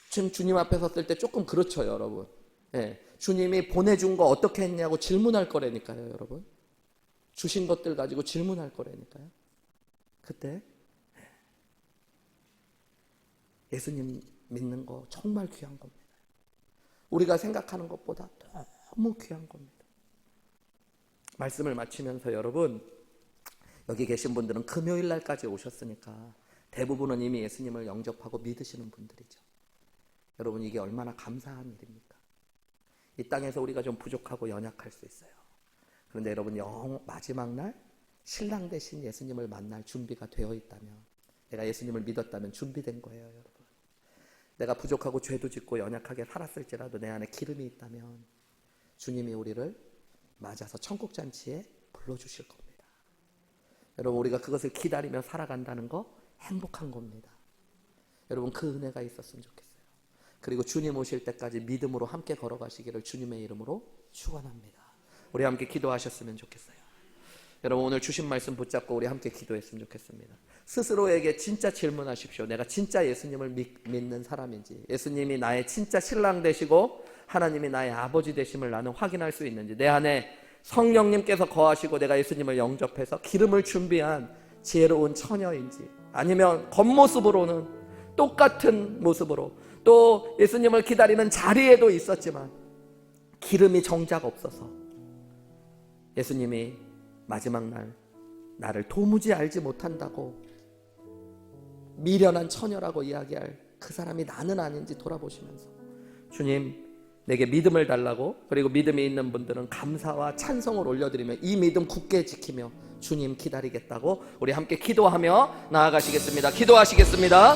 지금 주님 앞에 섰을 때 조금 그렇죠, 여러분. 예, 주님이 보내준 거 어떻게 했냐고 질문할 거라니까요, 여러분. 주신 것들 가지고 질문할 거라니까요. 그때 예수님 믿는 거 정말 귀한 겁니다. 우리가 생각하는 것보다 너무 귀한 겁니다. 말씀을 마치면서 여러분 여기 계신 분들은 금요일 날까지 오셨으니까 대부분은 이미 예수님을 영접하고 믿으시는 분들이죠. 여러분 이게 얼마나 감사한 일입니까? 이 땅에서 우리가 좀 부족하고 연약할 수 있어요. 그런데 여러분 마지막 날 신랑 되신 예수님을 만날 준비가 되어 있다면, 내가 예수님을 믿었다면 준비된 거예요, 여러분. 내가 부족하고 죄도 짓고 연약하게 살았을지라도 내 안에 기름이 있다면 주님이 우리를 맞아서 천국잔치에 불러주실 겁니다. 여러분 우리가 그것을 기다리며 살아간다는 거 행복한 겁니다. 여러분 그 은혜가 있었으면 좋겠어요. 그리고 주님 오실 때까지 믿음으로 함께 걸어가시기를 주님의 이름으로 축원합니다. 우리 함께 기도하셨으면 좋겠어요. 여러분 오늘 주신 말씀 붙잡고 우리 함께 기도했으면 좋겠습니다. 스스로에게 진짜 질문하십시오. 내가 진짜 예수님을 믿는 사람인지, 예수님이 나의 진짜 신랑 되시고 하나님이 나의 아버지 되심을 나는 확인할 수 있는지, 내 안에 성령님께서 거하시고 내가 예수님을 영접해서 기름을 준비한 지혜로운 처녀인지, 아니면 겉모습으로는 똑같은 모습으로 또 예수님을 기다리는 자리에도 있었지만 기름이 정작 없어서 예수님이 마지막 날 나를 도무지 알지 못한다고 미련한 처녀라고 이야기할 그 사람이 나는 아닌지 돌아보시면서 주님 내게 믿음을 달라고, 그리고 믿음이 있는 분들은 감사와 찬송을 올려드리며 이 믿음 굳게 지키며 주님 기다리겠다고 우리 함께 기도하며 나아가시겠습니다. 기도하시겠습니다.